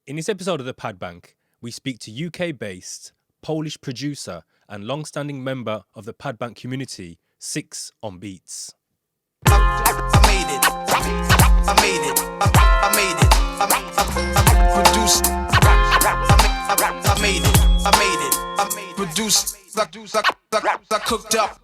In this episode of the Pad Bank, we speak to UK-based Polish producer and long-standing member of the Pad Bank community, SyXon Beatz. I made it. I made it. I made it. I produced. I made it. I made it. I produced. I cooked up.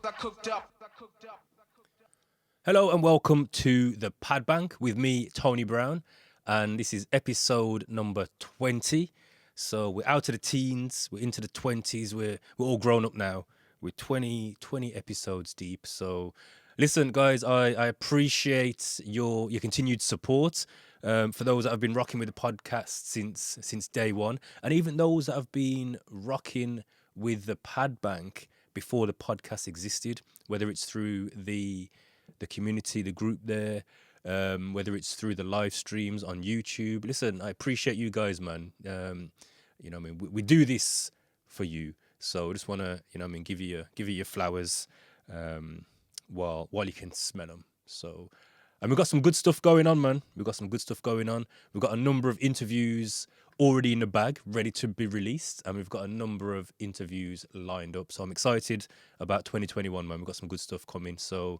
Hello and welcome to the Pad Bank with me, Tony Brown, and this is episode number 20. So we're out of the teens, we're into the 20s, we're all grown up now. We're 20 episodes deep. So listen, guys, I appreciate your continued support. For those that have been rocking with the podcast since day one, and even those that have been rocking with the Pad Bank before the podcast existed, whether it's through the community, the group there, whether it's through the live streams on YouTube. Listen, I appreciate you guys, man. We do this for you. So I just want to, give you your flowers while you can smell them. So, and we've got some good stuff going on, man. We've got a number of interviews already in the bag, ready to be released. And we've got a number of interviews lined up. So I'm excited about 2021, man. We've got some good stuff coming. So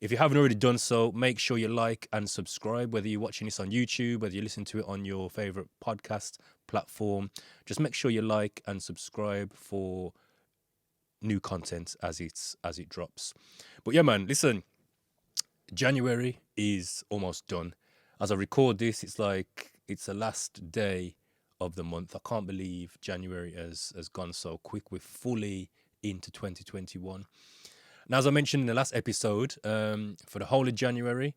if you haven't already done so, make sure you like and subscribe, whether you're watching this on YouTube, whether you listen to it on your favorite podcast platform. Just make sure you like and subscribe for new content as it drops. But yeah, man, listen, January is almost done. As I record this, it's the last day of the month. I can't believe January has gone so quick. We're fully into 2021. Now, as I mentioned in the last episode, for the whole of January,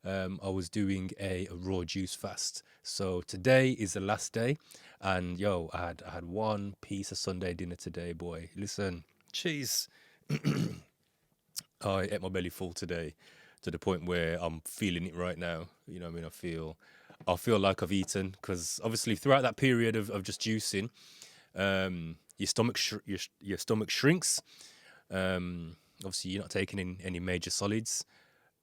I was doing a raw juice fast. So today is the last day, and I had one piece of Sunday dinner today, boy. Listen, cheese. I ate my belly full today, to the point where I'm feeling it right now. You know what I mean? I feel like I've eaten, because obviously throughout that period of just juicing, your stomach shrinks. Obviously, you're not taking in any major solids.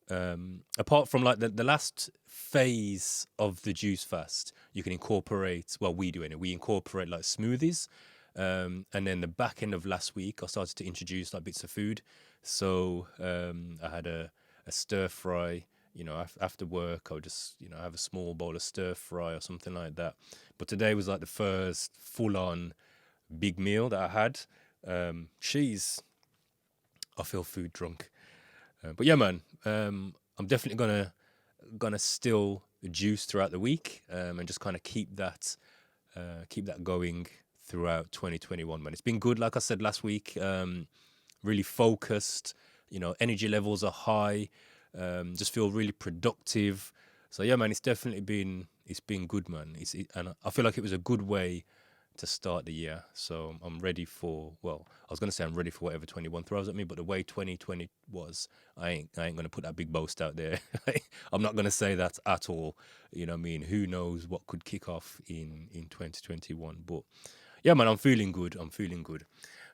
Apart from like the last phase of the juice fast, you can incorporate, well, we do anyway, we incorporate like smoothies. And then the back end of last week, I started to introduce like bits of food. So I had a stir fry, after work. I would just, have a small bowl of stir fry or something like that. But today was like the first full on big meal that I had. Cheese. I feel food drunk. But yeah, man, I'm definitely gonna still juice throughout the week, and just kind of keep that going throughout 2021, man. It's been good, like I said last week. Really focused. Energy levels are high. Just feel really productive. So yeah, man, it's been good, man. And I feel like it was a good way to start the year. So I'm ready for, well, I was going to say I'm ready for whatever 21 throws at me, but the way 2020 was, I ain't going to put that big boast out there. I'm not going to say that at all. You know what I mean? Who knows what could kick off in 2021. But yeah, man, I'm feeling good.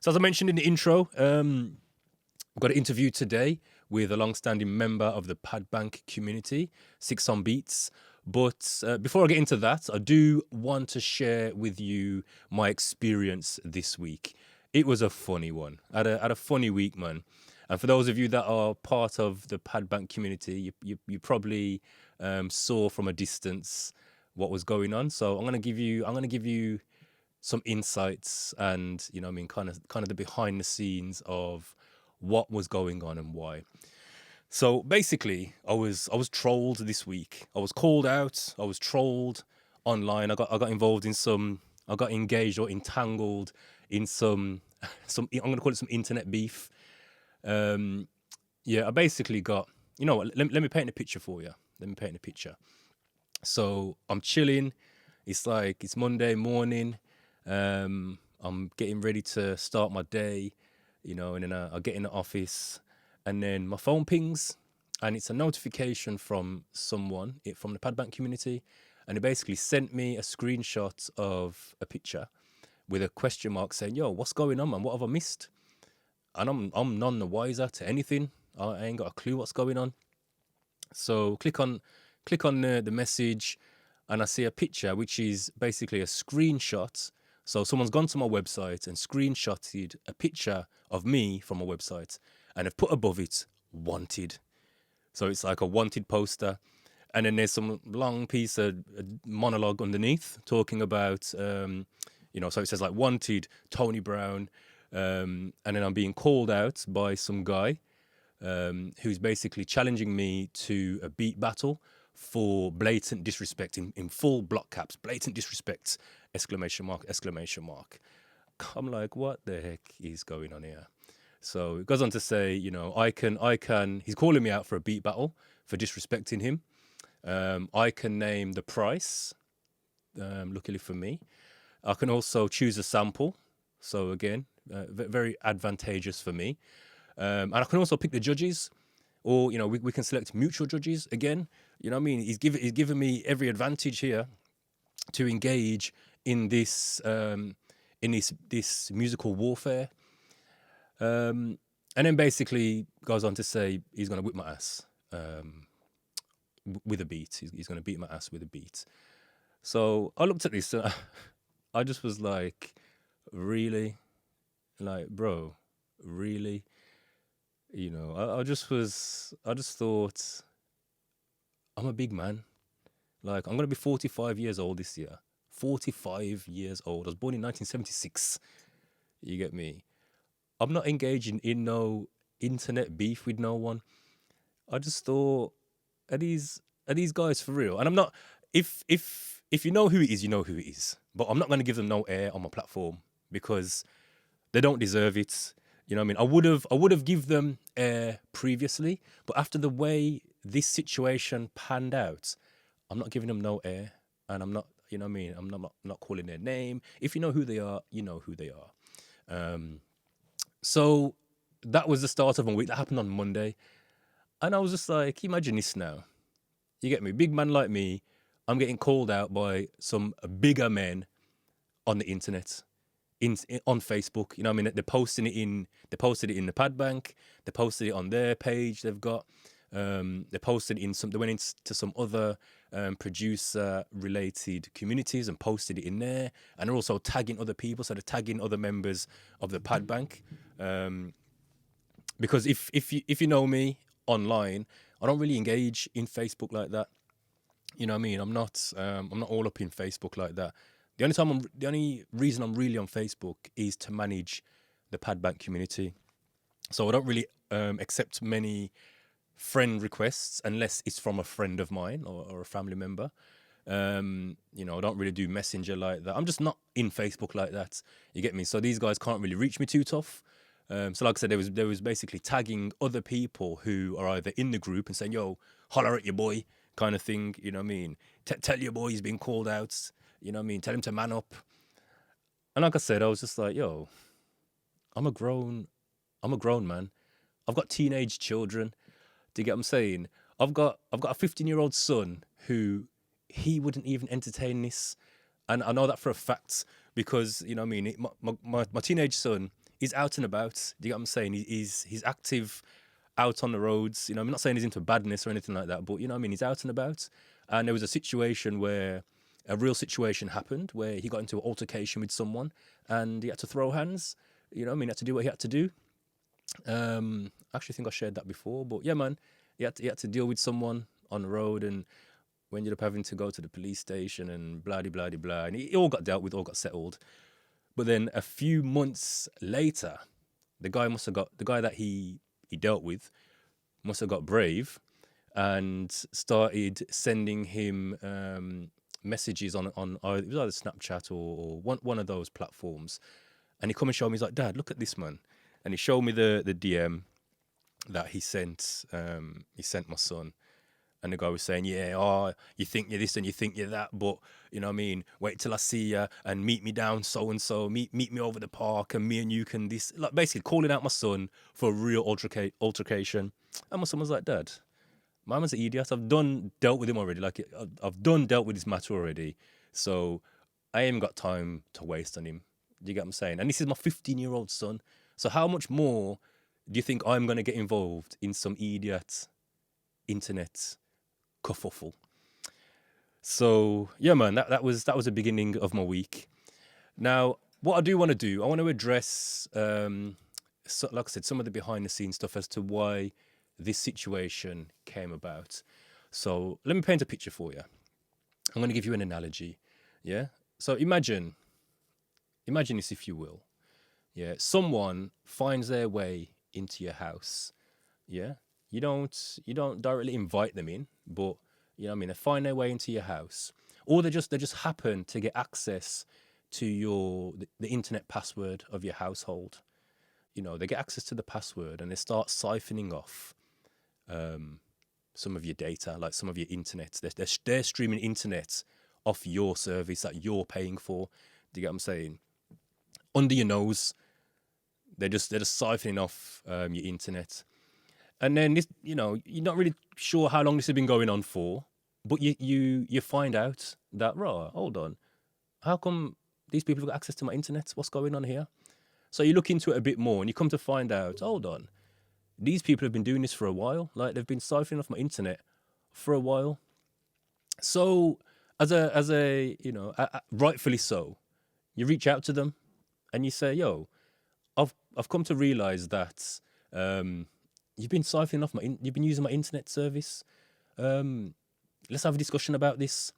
So as I mentioned in the intro, I've got an interview today with a long-standing member of the Pad Bank community, SyXon Beatz. But before I get into that, I do want to share with you my experience this week. It was a funny one. I had a funny week, man. And for those of you that are part of the Pad Bank community, you probably saw from a distance what was going on. So I'm gonna give you some insights and kind of the behind the scenes of what was going on and why. So basically, I was trolled this week. I was called out. I was trolled online. I got involved in I got engaged or entangled in some. I'm gonna call it some internet beef. I basically got. Let me paint a picture for you. So I'm chilling. It's Monday morning. I'm getting ready to start my day. And then I get in the office. And then my phone pings, and it's a notification from someone from the Pad Bank community, and it basically sent me a screenshot of a picture with a question mark saying, "Yo, what's going on, man? What have I missed?" And I'm none the wiser to anything. I ain't got a clue what's going on. So click on the message. and I see a picture which is basically a screenshot. So someone's gone to my website and screenshotted a picture of me from my website and have put above it wanted. So it's like a wanted poster. And then there's some long piece of monologue underneath talking about, so it says like wanted Tony Brown. And then I'm being called out by some guy who's basically challenging me to a beat battle for blatant disrespect in full block caps, blatant disrespect, exclamation mark, exclamation mark. I'm like, what the heck is going on here? So it goes on to say, he's calling me out for a beat battle for disrespecting him. I can name the price, luckily for me. I can also choose a sample. So again, very advantageous for me. And I can also pick the judges, or, we can select mutual judges again. You know what I mean? He's given me every advantage here to engage in this this musical warfare. And then basically goes on to say he's going to whip my ass with a beat. He's going to beat my ass with a beat. So I looked at this and I just was like, really? Like, bro, really? I just thought, I'm a big man. Like, I'm going to be 45 years old this year. 45 years old. I was born in 1976. You get me? I'm not engaging in no internet beef with no one. I just thought, are these guys for real? And I'm not, if you know who it is, you know who it is. But I'm not going to give them no air on my platform because they don't deserve it. You know what I mean? I would have give them air previously, but after the way this situation panned out, I'm not giving them no air, and I'm not, you know what I mean? I'm not calling their name. If you know who they are, you know who they are. So that was the start of a week. That happened on Monday, and I was just like, imagine this now. You get me? Big man like me, I'm getting called out by some bigger men on the internet. On Facebook, you know what I mean? They posted it in the pad bank, they posted it on their page they've got, they posted they went into some other producer related communities and posted it in there, and they're also tagging other people, so they're tagging other members of the pad bank, because if you know me online, I don't really engage in Facebook like that. You know what I mean? I'm not all up in Facebook like that. The only reason I'm really on Facebook is to manage the Padbank community. So I don't really accept many friend requests unless it's from a friend of mine or a family member. I don't really do Messenger like that. I'm just not in Facebook like that. You get me? So these guys can't really reach me too tough. So like I said, there was basically tagging other people who are either in the group and saying, yo, holler at your boy kind of thing. You know what I mean? Tell your boy he's been called out. You know what I mean? Tell him to man up. And like I said, I was just like, yo, I'm a grown man. I've got teenage children. Do you get what I'm saying? I've got a 15-year-old son who he wouldn't even entertain this. And I know that for a fact because, you know what I mean, my teenage son is out and about. Do you get what I'm saying? He's active out on the roads. You know, I'm not saying he's into badness or anything like that, but you know what I mean? He's out and about. And there was a situation where a real situation happened where he got into an altercation with someone and he had to throw hands. You know what I mean? He had to do what he had to do. I actually think I shared that before, but yeah, man, he had to deal with someone on the road, and we ended up having to go to the police station and blah, blah, blah, blah. And it all got dealt with, all got settled. But then a few months later, the guy that he dealt with must have got brave and started sending him messages on it was either Snapchat or one of those platforms. And he come and showed me, he's like, Dad, look at this, man. And he showed me the DM that he sent my son. And the guy was saying, yeah, you think you're this and you think you're that, but, you know what I mean, wait till I see you and meet me down so-and-so, meet me over the park and me and you can this, like basically calling out my son for a real altercation. And my son was like, Dad, my man's an idiot. I've dealt with him already. Like, I've dealt with this matter already. So I ain't got time to waste on him. Do you get what I'm saying? And this is my 15-year-old son. So how much more do you think I'm going to get involved in some idiot internet kerfuffle? So yeah, man, that was the beginning of my week. Now, what I do want to do, I want to address, like I said, some of the behind the scenes stuff as to why this situation came about. So let me paint a picture for you. I'm going to give you an analogy. Yeah. So imagine this, if you will. Yeah. Someone finds their way into your house. Yeah. You don't directly invite them in, but you know what I mean, they find their way into your house. Or they just happen to get access to the internet password of your household. They get access to the password and they start siphoning off some of your data, like some of your internet. They're streaming internet off your service that you're paying for. Do you get what I'm saying? Under your nose, they're just siphoning off your internet. And then this, you're not really sure how long this has been going on for, but you find out that, right, hold on, how come these people have got access to my internet? What's going on here? So you look into it a bit more and you come to find out, hold on, these people have been doing this for a while. Like, they've been siphoning off my internet for a while. So rightfully so, you reach out to them and you say, yo, I've come to realize that you've been siphoning off you've been using my internet service. Let's have a discussion about this.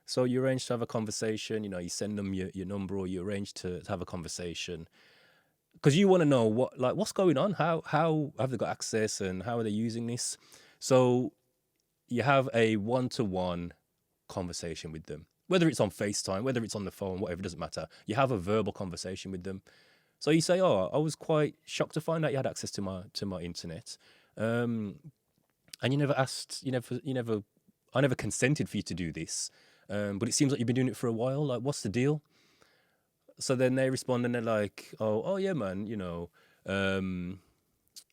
So you arrange to have a conversation. You send them your number, or you arrange to have a conversation because you want to know what's going on. How have they got access and how are they using this? So you have a one-to-one conversation with them, whether it's on FaceTime, whether it's on the phone, whatever, doesn't matter. You have a verbal conversation with them. So you say, "Oh, I was quite shocked to find out you had access to my internet, and you never asked, I never consented for you to do this, but it seems like you've been doing it for a while. Like, what's the deal?" So then they respond and they're like, "Oh yeah, man.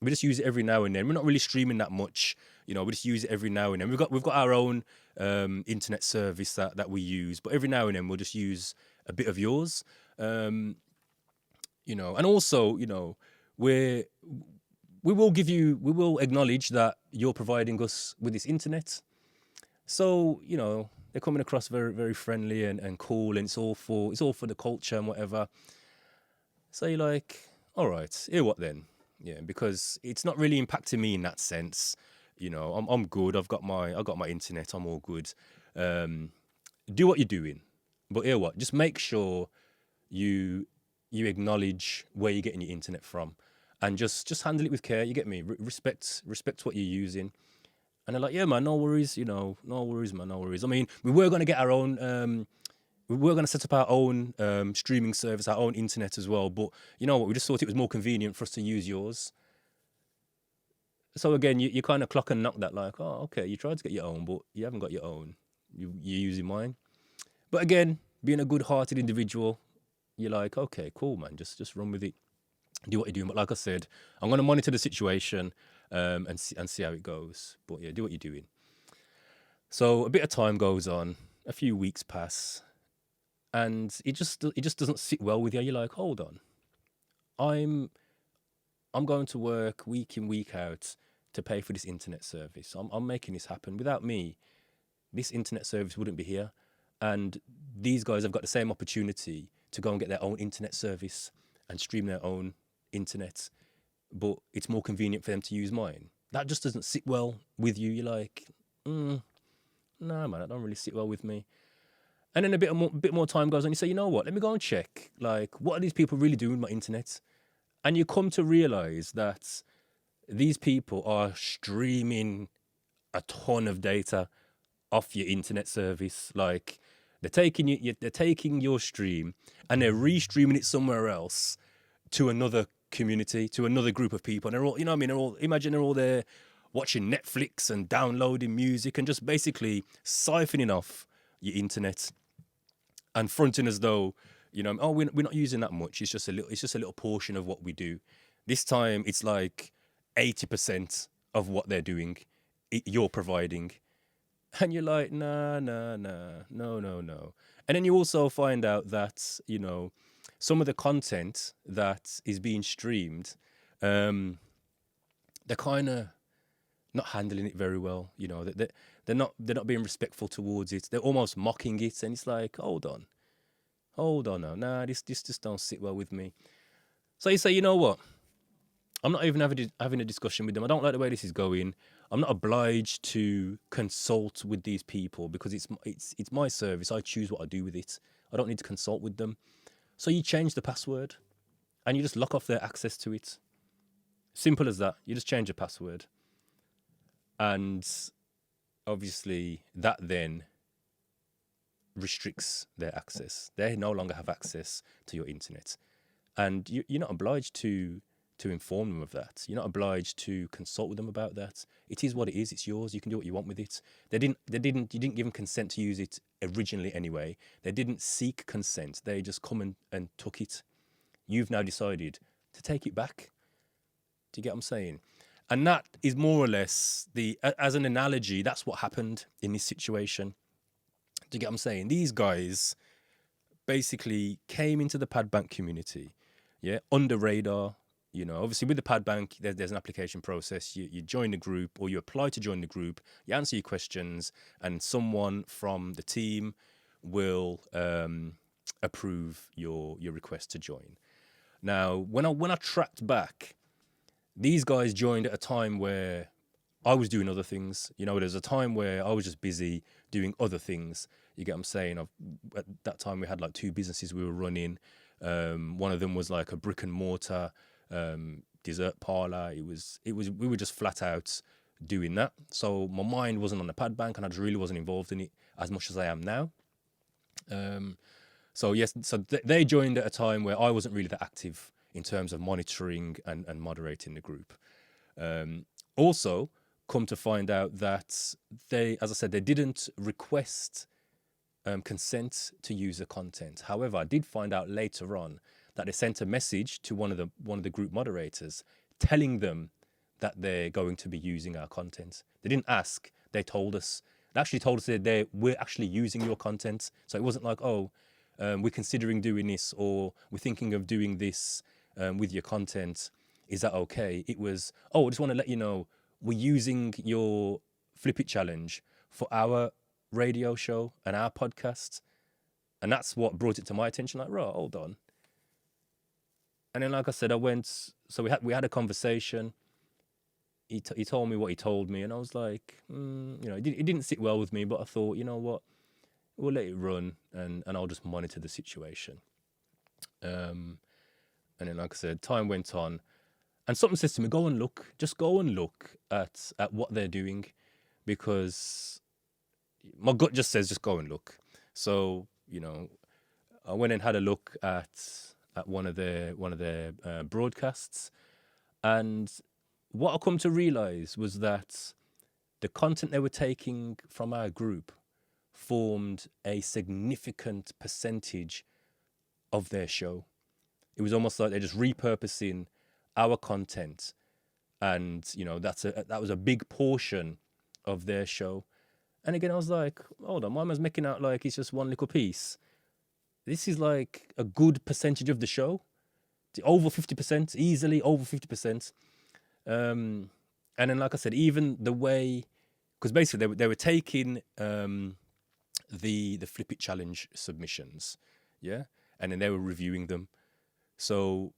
We just use it every now and then. We're not really streaming that much. We just use it every now and then. We've got our own internet service that we use, but every now and then we'll just use a bit of yours." And also, we will acknowledge that you're providing us with this internet. So, they're coming across very, very friendly and cool, and it's all for the culture and whatever. So you're like, all right, here what then? Yeah, because it's not really impacting me in that sense. I'm good. I've got my internet. I'm all good. Do what you're doing, but here what? Just make sure you acknowledge where you're getting your internet from, and just handle it with care. You get me? Respect what you're using. And they're like, "Yeah, man, no worries. No worries, man, no worries." I mean, we were going to get our own. We were going to set up our own streaming service, our own internet as well. But you know what? We just thought it was more convenient for us to use yours. So again, you kind of clock and knock that, like, "Oh, okay, you tried to get your own, but you haven't got your own. You're using mine." But again, being a good-hearted individual, you're like, "Okay, cool, man. Just run with it. Do what you're doing." But like I said, I'm going to monitor the situation and see how it goes. But yeah, do what you're doing. So a bit of time goes on, a few weeks pass, and it just doesn't sit well with you. You're like, "Hold on, I'm going to work week in, week out to pay for this internet service. I'm making this happen. Without me, this internet service wouldn't be here. And these guys have got the same opportunity to go and get their own internet service and stream their own internet, but it's more convenient for them to use mine." That just doesn't sit well with you. You're like, "No, man, that don't really sit well with me." And then a bit more time goes on. You say, "You know what? Let me go and check. Like, what are these people really doing with my internet?" And you come to realize that these people are streaming a ton of data off your internet service. Like, they're taking your stream and they're re-streaming it somewhere else to another community, to another group of people. And they're all, they're all there watching Netflix and downloading music and just basically siphoning off your internet and fronting as though, we're not using that much. It's just a little portion of what we do. This time it's like 80% of what they're doing, you're providing. And you're like, no. And then you also find out that, some of the content that is being streamed, they're kind of not handling it very well. They're not being respectful towards it. They're almost mocking it, and it's like, hold on now, nah, this just don't sit well with me. So you say, you know what? I'm not even having a discussion with them. I don't like the way this is going. I'm not obliged to consult with these people because it's my service. I choose what I do with it. I don't need to consult with them. So you change the password and you just lock off their access to it. Simple as that. You just change the password. And obviously that then restricts their access. They no longer have access to your internet. And you're not obliged to inform them of that. You're not obliged to consult with them about that. It is what it is. It's yours. You can do what you want with it. You didn't give them consent to use it originally anyway. They didn't seek consent. They just come and took it. You've now decided to take it back. Do you get what I'm saying? And that is more or less as an analogy, that's what happened in this situation. Do you get what I'm saying? These guys basically came into the pad bank community, under radar. Obviously with the pad bank, there's an application process. You join the group, or you apply to join the group. You answer your questions, and someone from the team will approve your request to join. Now, when I tracked back, these guys joined at a time where I was doing other things. There's a time where I was just busy doing other things. You get what I'm saying? At that time, we had like 2 businesses we were running. One of them was like a brick and mortar dessert parlor. We were just flat out doing that. So my mind wasn't on the pad bank, and I just really wasn't involved in it as much as I am now. So they joined at a time where I wasn't really that active in terms of monitoring and moderating the group. Also, come to find out that they didn't request consent to use the content. However, I did find out later on that they sent a message to one of the group moderators telling them that they're going to be using our content. They didn't ask, they told us. They actually told us that we're actually using your content. So it wasn't like, we're considering doing this, or we're thinking of doing this with your content. Is that okay? It was, I just want to let you know, we're using your Flip It Challenge for our radio show and our podcast. And that's what brought it to my attention. Like, right, hold on. And then, like I said, we had a conversation. He told me what he told me, and I was like, it didn't sit well with me, but I thought, you know what, we'll let it run, and I'll just monitor the situation. And then, like I said, time went on, and something says to me, just go and look at what they're doing, because my gut just says, just go and look. So, I went and had a look at one of their broadcasts, and what I come to realize was that the content they were taking from our group formed a significant percentage of their show. It was almost like they're just repurposing our content, and that was a big portion of their show. And again, I was like, hold on, my man's making out like it's just one little piece. This is like a good percentage of the show, over 50%, easily over 50%. And then, like I said, even the way, because basically they were taking the Flip It Challenge submissions, and then they were reviewing them. So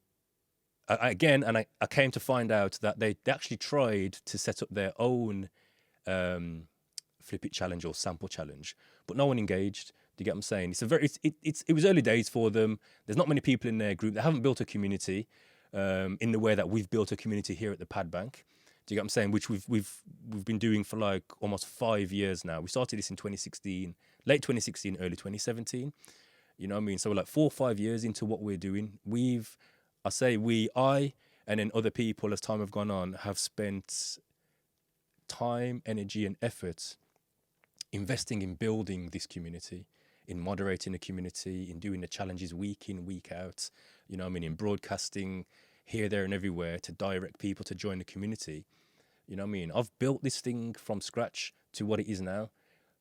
I came to find out that they actually tried to set up their own Flip It Challenge or sample challenge, but no one engaged. Do you get what I'm saying? It was early days for them. There's not many people in their group. They haven't built a community in the way that we've built a community here at the Pad Bank. Do you get what I'm saying? Which we've been doing for like almost 5 years now. We started this in 2016, late 2016, early 2017. You know what I mean? So we're like 4 or 5 years into what we're doing. I and then other people, as time have gone on, have spent time, energy, and effort investing in building this community, in moderating the community, in doing the challenges week in, week out, in broadcasting here, there, and everywhere to direct people to join the community. I've built this thing from scratch to what it is now.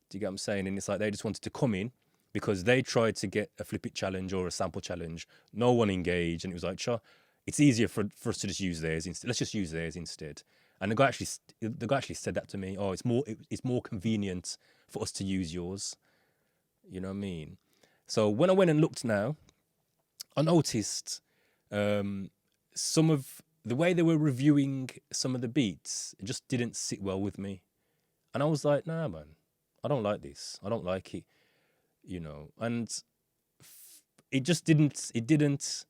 Do you get what I'm saying? And it's like they just wanted to come in because they tried to get a Flip It challenge or a sample challenge. No one engaged, and it was like, sure, it's easier for us to just use theirs instead. Let's just use theirs instead. And the guy actually said that to me. Oh, it's more convenient for us to use yours. You know what I mean? So when I went and looked now, I noticed some of the way they were reviewing some of the beats. It just didn't sit well with me, and I was like, nah, man, I don't like this. I don't like it. You know, and it just didn't. It didn't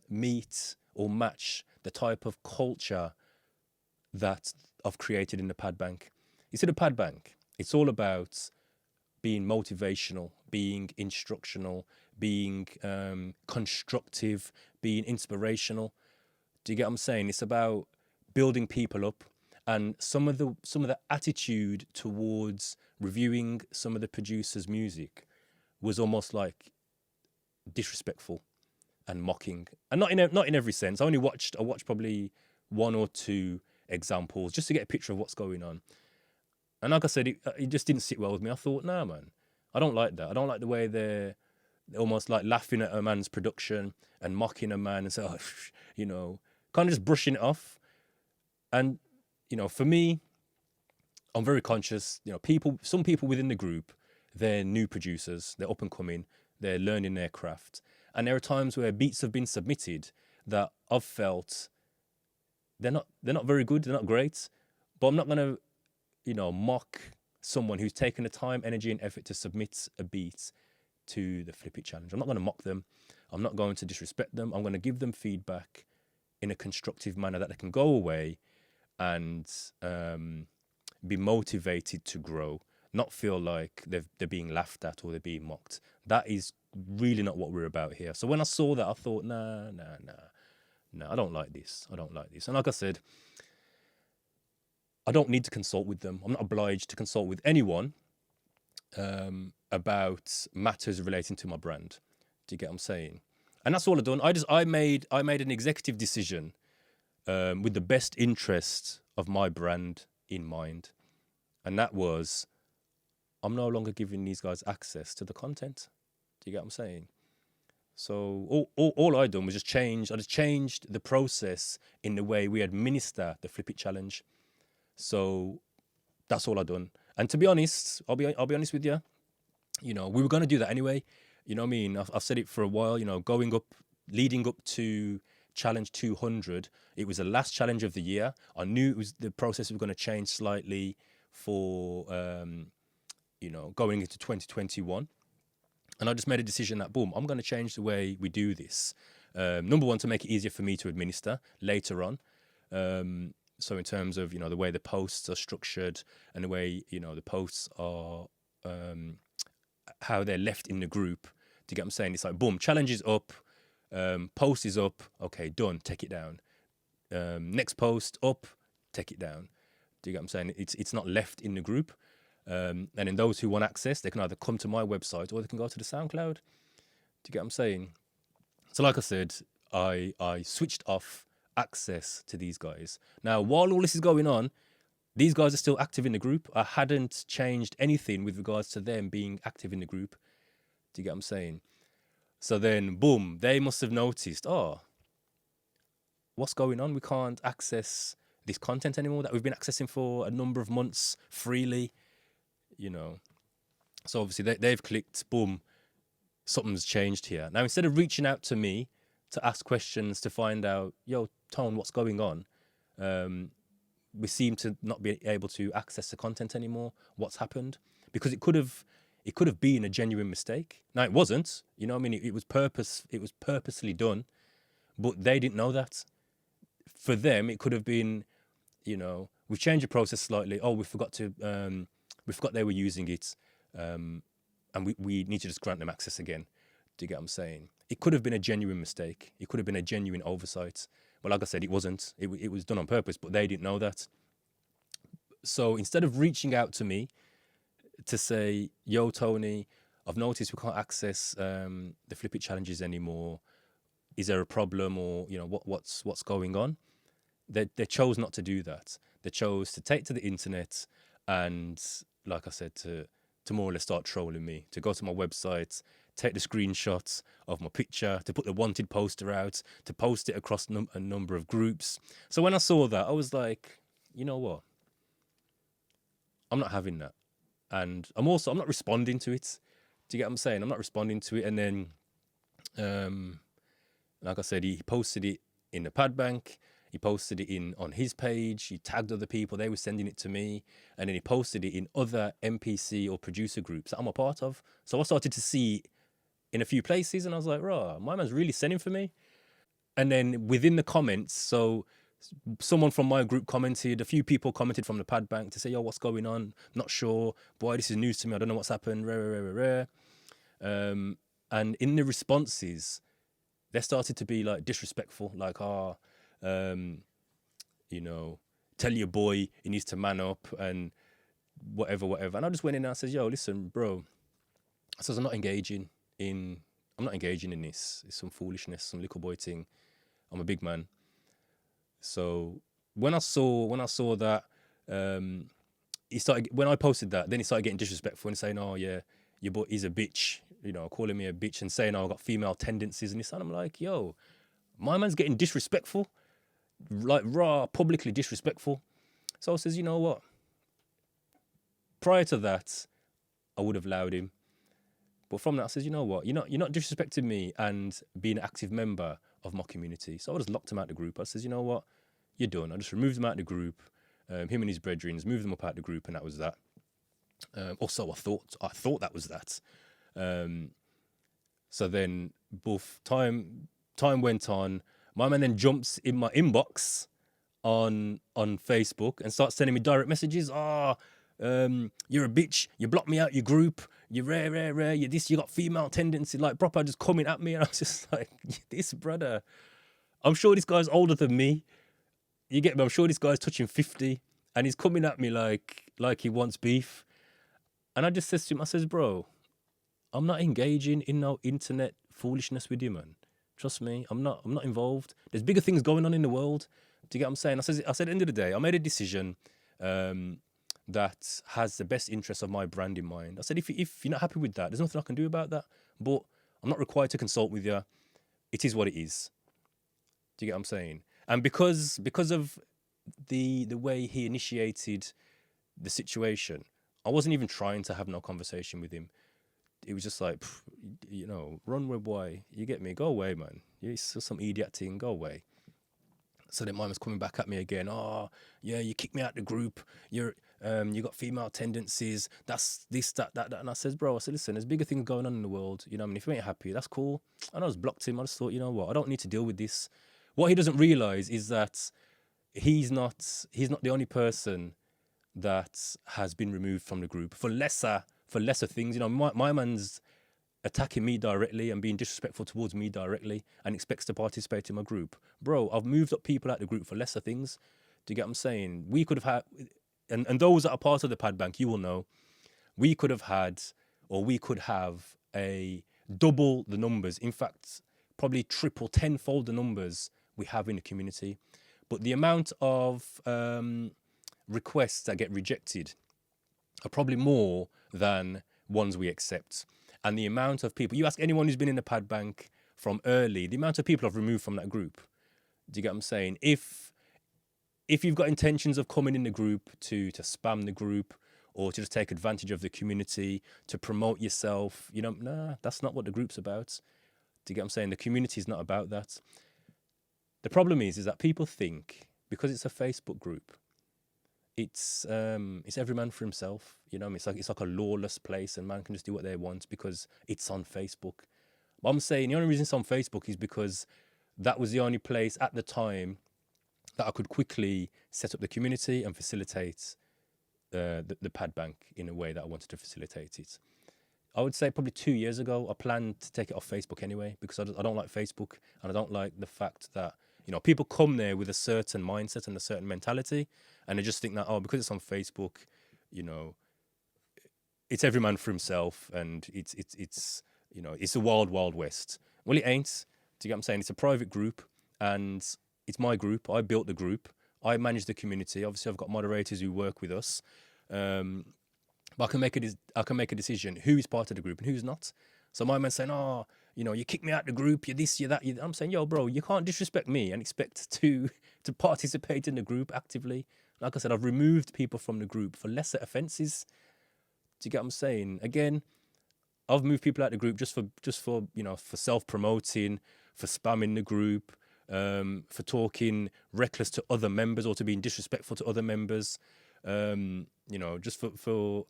meet or match the type of culture that I've created in the pad bank. You see, the pad bank, it's all about being motivational, being instructional, being constructive, being inspirational. Do you get what I'm saying? It's about building people up, and some of the attitude towards reviewing some of the producers' music was almost like disrespectful and mocking, and not in every sense. I watched probably one or two examples just to get a picture of what's going on. And like I said, it just didn't sit well with me. I thought, nah, man, I don't like that. I don't like the way they're almost like laughing at a man's production and mocking a man and say, oh, you know, kind of just brushing it off. And, you know, for me, I'm very conscious, you know, some people within the group, they're new producers, they're up and coming, they're learning their craft. And there are times where beats have been submitted that I've felt they're not very good, they're not great, but I'm not going to, you know, mock someone who's taken the time, energy, and effort to submit a beat to the Flip It Challenge. I'm not going to mock them. I'm not going to disrespect them. I'm going to give them feedback in a constructive manner that they can go away and be motivated to grow, not feel like they're being laughed at or they're being mocked. That is really not what we're about here. So when I saw that, I thought, nah, I don't like this. And like I said, I don't need to consult with them. I'm not obliged to consult with anyone about matters relating to my brand. Do you get what I'm saying? And that's all I've done. I made an executive decision with the best interest of my brand in mind. And that was, I'm no longer giving these guys access to the content. Do you get what I'm saying? So all I done was just change. I just changed the process in the way we administer the Flip It Challenge. So that's all I done. And to be honest, I'll be honest with you. You know, we were going to do that anyway. You know what I mean? I've said it for a while. You know, leading up to Challenge 200, it was the last challenge of the year. I knew the process was going to change slightly for you know, going into 2021. And I just made a decision that, boom, I'm going to change the way we do this. Number one, to make it easier for me to administer later on. So in terms of, you know, the way the posts are structured and the way, you know, the posts are, how they're left in the group. Do you get what I'm saying? It's like, boom, challenge is up, post is up, okay, done, take it down. Next post up, take it down. Do you get what I'm saying? It's not left in the group. And in those who want access, they can either come to my website or they can go to the SoundCloud. Do you get what I'm saying? So like I said, I switched off access to these guys. Now, while all this is going on, these guys are still active in the group. I hadn't changed anything with regards to them being active in the group. Do you get what I'm saying? So then, boom, they must have noticed, oh, what's going on? We can't access this content anymore that we've been accessing for a number of months freely. You know, so obviously they've clicked, boom, something's changed here. Now, instead of reaching out to me to ask questions to find out, yo, Tone, what's going on? We seem to not be able to access the content anymore. What's happened? Because it could have been a genuine mistake. Now, it wasn't. You know what I mean? It was purposely done, but they didn't know that. For them, it could have been, you know, we've changed the process slightly. Oh, we forgot they were using it, and we need to just grant them access again. Do you get what I'm saying? It could have been a genuine mistake. It could have been a genuine oversight. But like I said, it wasn't. It was done on purpose, but they didn't know that. So instead of reaching out to me to say, yo, Tony, I've noticed we can't access the Flip It challenges anymore. Is there a problem, or, you know, what's going on? They chose not to do that. They chose to take to the internet and, like I said, to more or less start trolling me, to go to my website, take the screenshots of my picture, to put the wanted poster out, to post it across a number of groups. So when I saw that, I was like, you know what? I'm not having that. And I'm not responding to it. Do you get what I'm saying? I'm not responding to it. And then, like I said, he posted it in the pad bank. He posted it on his page. He tagged other people. They were sending it to me. And then he posted it in other MPC or producer groups that I'm a part of. So I started to see it in a few places. And I was like, rah, my man's really sending for me. And then within the comments, so someone from my group commented, a few people commented from the pad bank to say, yo, what's going on? Not sure. Boy, this is news to me. I don't know what's happened. Rare. And in the responses, they started to be like disrespectful, like, you know, tell your boy he needs to man up and whatever. And I just went in and I said, yo, listen, bro. I says, I'm not engaging in this. It's some foolishness, some little boy thing. I'm a big man. So when I saw that, when I posted that, then he started getting disrespectful and saying, oh yeah, your boy, he's a bitch, you know, calling me a bitch and saying, oh, I've got female tendencies and this. And I'm like, yo, my man's getting disrespectful, like raw, publicly disrespectful. So I says, you know what? Prior to that, I would have allowed him. But from that, I says, you know what? You're not disrespecting me and being an active member of my community. So I just locked him out of the group. I says, you know what? You're done. I just removed him out of the group. Him and his brethren, moved them up out of the group, and that was that. Also, I thought that was that. So then, both time went on. My man then jumps in my inbox on Facebook and starts sending me direct messages. You're a bitch. You blocked me out your group. You're rare. You this. You got female tendency. Like proper, just coming at me, and I was just like, this brother. I'm sure this guy's older than me. You get me? I'm sure this guy's touching 50, and he's coming at me like he wants beef. And I just says to him, I says, bro, I'm not engaging in no internet foolishness with you, man. Trust me, I'm not involved. There's bigger things going on in the world. Do you get what I'm saying? I said at the end of the day, I made a decision that has the best interest of my brand in mind. I said, if you're not happy with that, there's nothing I can do about that. But I'm not required to consult with you. It is what it is. Do you get what I'm saying? And because of the way he initiated the situation, I wasn't even trying to have no conversation with him. It was just like, you know, run with boy. You get me? Go away, man. You're some idiot thing. Go away. So then mine was coming back at me again. Oh, yeah, you kicked me out the group. You got female tendencies. That's this, that. And I said, bro, listen, there's bigger things going on in the world. You know what I mean? If you ain't happy, that's cool. And I just blocked him. I just thought, you know what? I don't need to deal with this. What he doesn't realize is that he's not the only person that has been removed from the group for lesser things. You know, my man's attacking me directly and being disrespectful towards me directly and expects to participate in my group. Bro, I've moved up people out the group for lesser things. Do you get what I'm saying? We could have had, and those that are part of the pad bank, you will know, we could have a double the numbers. In fact, probably triple, tenfold the numbers we have in the community. But the amount of requests that get rejected are probably more than ones we accept. And the amount of people, you ask anyone who's been in the pad bank from early, the amount of people I've removed from that group. Do you get what I'm saying? If you've got intentions of coming in the group to spam the group or to just take advantage of the community, to promote yourself, you know, nah, that's not what the group's about. Do you get what I'm saying? The community is not about that. The problem is that people think because it's a Facebook group, it's every man for himself. You know what I mean? It's like a lawless place and man can just do what they want because it's on Facebook. But I'm saying the only reason it's on Facebook is because that was the only place at the time that I could quickly set up the community and facilitate the pad bank in a way that I wanted to facilitate it. I would say probably 2 years ago, I planned to take it off Facebook anyway because I don't like Facebook and I don't like the fact that, you know, people come there with a certain mindset and a certain mentality and they just think that, oh, because it's on Facebook, you know, it's every man for himself and it's you know, it's a wild, wild west. Well, it ain't. Do you get what I'm saying? It's a private group and it's my group. I built the group. I manage the community. Obviously, I've got moderators who work with us. But I can make a decision who is part of the group and who's not. So my man's saying, oh, you know, you kick me out the group, you're this, you're that. I'm saying, yo, bro, you can't disrespect me and expect to participate in the group actively. Like I said, I've removed people from the group for lesser offences. Do you get what I'm saying? Again, I've moved people out of the group just for for self-promoting, for spamming the group, for talking reckless to other members or to being disrespectful to other members. Just for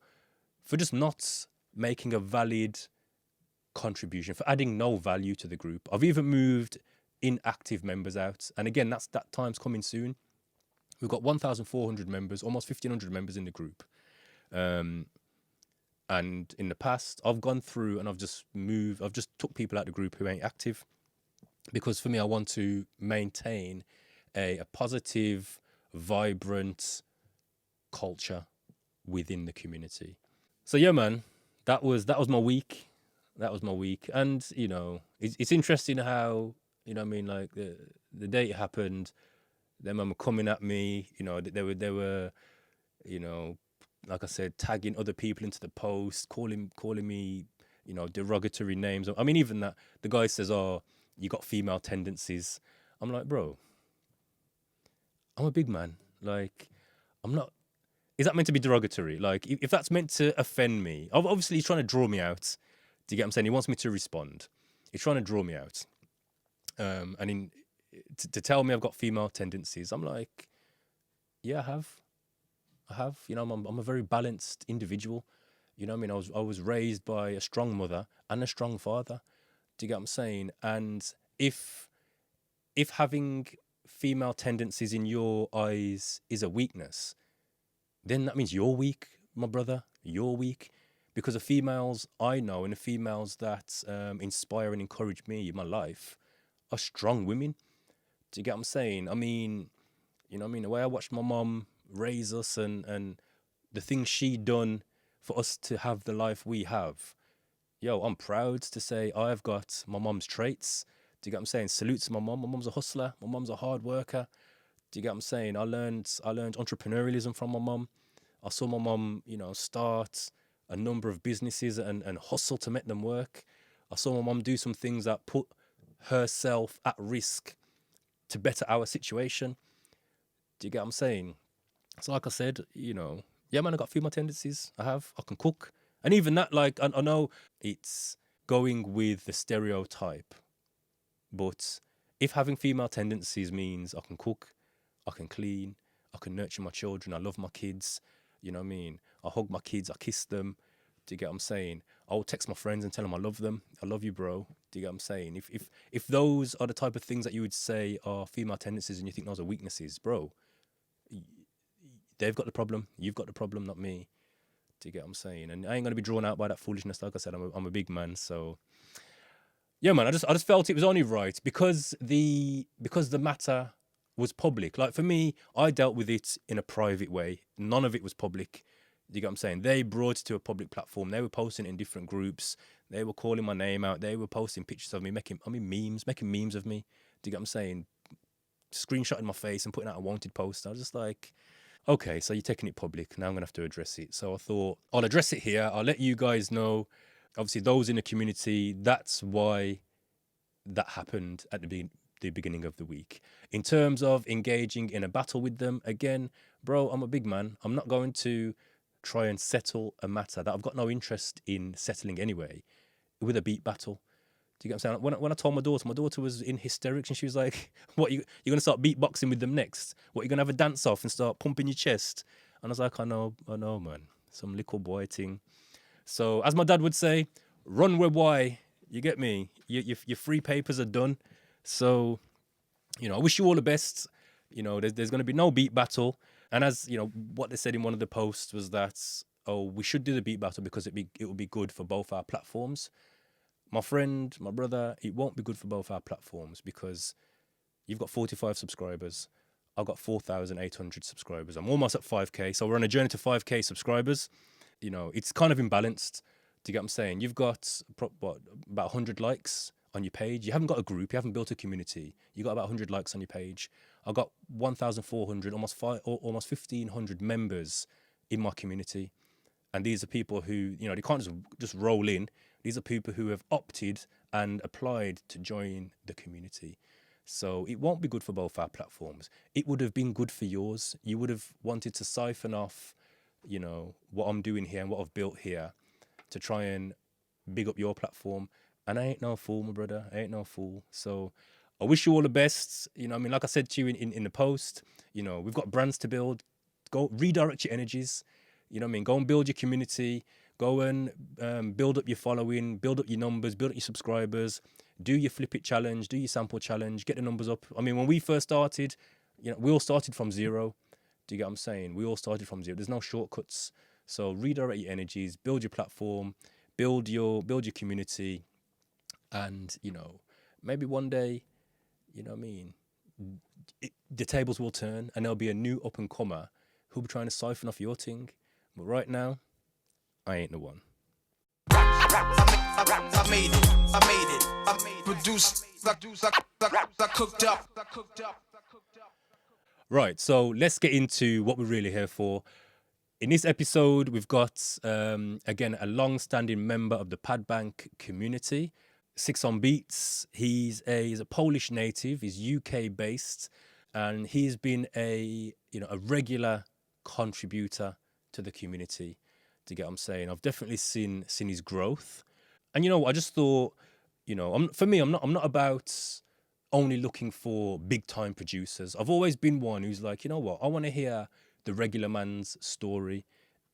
just not making a valid contribution, for adding no value to the group. I've even moved inactive members out, and again, that time's coming soon. We've got 1,400 members, almost 1,500 members in the group. And in the past, I've gone through and I've just took people out of the group who ain't active, because for me, I want to maintain a positive, vibrant culture within the community. So yeah, man, that was my week. That was my week. And, it's interesting how, like the day it happened, them were coming at me, they were, like I said, tagging other people into the post, calling me, derogatory names. I mean, even that, the guy says, "Oh, you got female tendencies." I'm like, bro, I'm a big man. Like, I'm not. Is that meant to be derogatory? Like, if that's meant to offend me, obviously he's trying to draw me out. Do you get what I'm saying? He wants me to respond. He's trying to draw me out. To tell me I've got female tendencies, I'm like, yeah, I have. I'm a very balanced individual. I mean, I was raised by a strong mother and a strong father. Do you get what I'm saying? And if having female tendencies in your eyes is a weakness, then that means you're weak, my brother. You're weak. Because the females I know and the females that inspire and encourage me in my life are strong women. Do you get what I'm saying? I mean, the way I watched my mom raise us and the things she done for us to have the life we have. Yo, I'm proud to say I've got my mom's traits. Do you get what I'm saying? Salute to my mom. My mom's a hustler. My mom's a hard worker. Do you get what I'm saying? I learned entrepreneurialism from my mom. I saw my mom, start a number of businesses and hustle to make them work. I saw my mom do some things that put herself at risk to better our situation. Do you get what I'm saying? So like I said, yeah, man, I got female tendencies. I can cook. And even that, like, I know it's going with the stereotype, but if having female tendencies means I can cook, I can clean, I can nurture my children, I love my kids, you know what I mean? I hug my kids, I kiss them. Do you get what I'm saying? I'll text my friends and tell them I love them. I love you, bro. Do you get what I'm saying? If those are the type of things that you would say are female tendencies and you think those are weaknesses, bro, they've got the problem. You've got the problem, not me. Do you get what I'm saying? And I ain't gonna be drawn out by that foolishness. Like I said, I'm a big man, so yeah, man. I just felt it was only right because the matter was public. Like for me, I dealt with it in a private way. None of it was public. Do you get what I'm saying? They brought it to a public platform. They were posting it in different groups. They were calling my name out. They were posting pictures of me, making memes of me. Do you get what I'm saying? Screenshotting my face and putting out a wanted post. I was just like, okay, so you're taking it public. Now I'm going to have to address it. So I thought, I'll address it here. I'll let you guys know. Obviously, those in the community, that's why that happened at the beginning of the week. In terms of engaging in a battle with them, again, bro, I'm a big man. I'm not going to try and settle a matter that I've got no interest in settling anyway with a beat battle. Do you get what I'm saying? When I told my daughter was in hysterics and she was like, what, you're going to start beatboxing with them next? What, you're going to have a dance off and start pumping your chest? And I was like, I know, man. Some little boy thing. So as my dad would say, run where why? You get me? Your free papers are done. So, I wish you all the best. There's going to be no beat battle. And as, what they said in one of the posts was that, oh, we should do the beat battle because it would be good for both our platforms. My friend, my brother, it won't be good for both our platforms because you've got 45 subscribers. I've got 4,800 subscribers. I'm almost at 5K. So we're on a journey to 5K subscribers. It's kind of imbalanced. Do you get what I'm saying? You've got, about 100 likes on your page. You haven't got a group. You haven't built a community. You got about 100 likes on your page. I've got 1,400, almost 1,500 members in my community. And these are people who, they can't just roll in. These are people who have opted and applied to join the community. So it won't be good for both our platforms. It would have been good for yours. You would have wanted to siphon off, you know, what I'm doing here and what I've built here to try and big up your platform. And I ain't no fool, my brother. I ain't no fool. So I wish you all the best. You know, I mean, like I said to you in the post, you know, we've got brands to build. Go redirect your energies. You know what I mean? Go and build your community. Go and build up your following, build up your numbers, build up your subscribers. Do your flip it challenge, do your sample challenge, get the numbers up. I mean, when we first started, you know, we all started from zero. Do you get what I'm saying? We all started from zero. There's no shortcuts. So redirect your energies, build your platform, build your community, and you know, maybe one day, you know what I mean, the tables will turn and there'll be a new up and comer who'll be trying to siphon off your thing. But right now, I ain't the one. I made it. Produced, I cooked up. Right, so let's get into what we're really here for. In this episode, we've got, again, a long-standing member of the Padbank community, SyXon Beatz. He's a Polish native, he's UK-based, and he's been a regular contributor to the community. To get what I'm saying, I've definitely seen his growth, and you know what? I just thought, you know, for me, I'm not about only looking for big time producers. I've always been one who's like, you know what? I want to hear the regular man's story.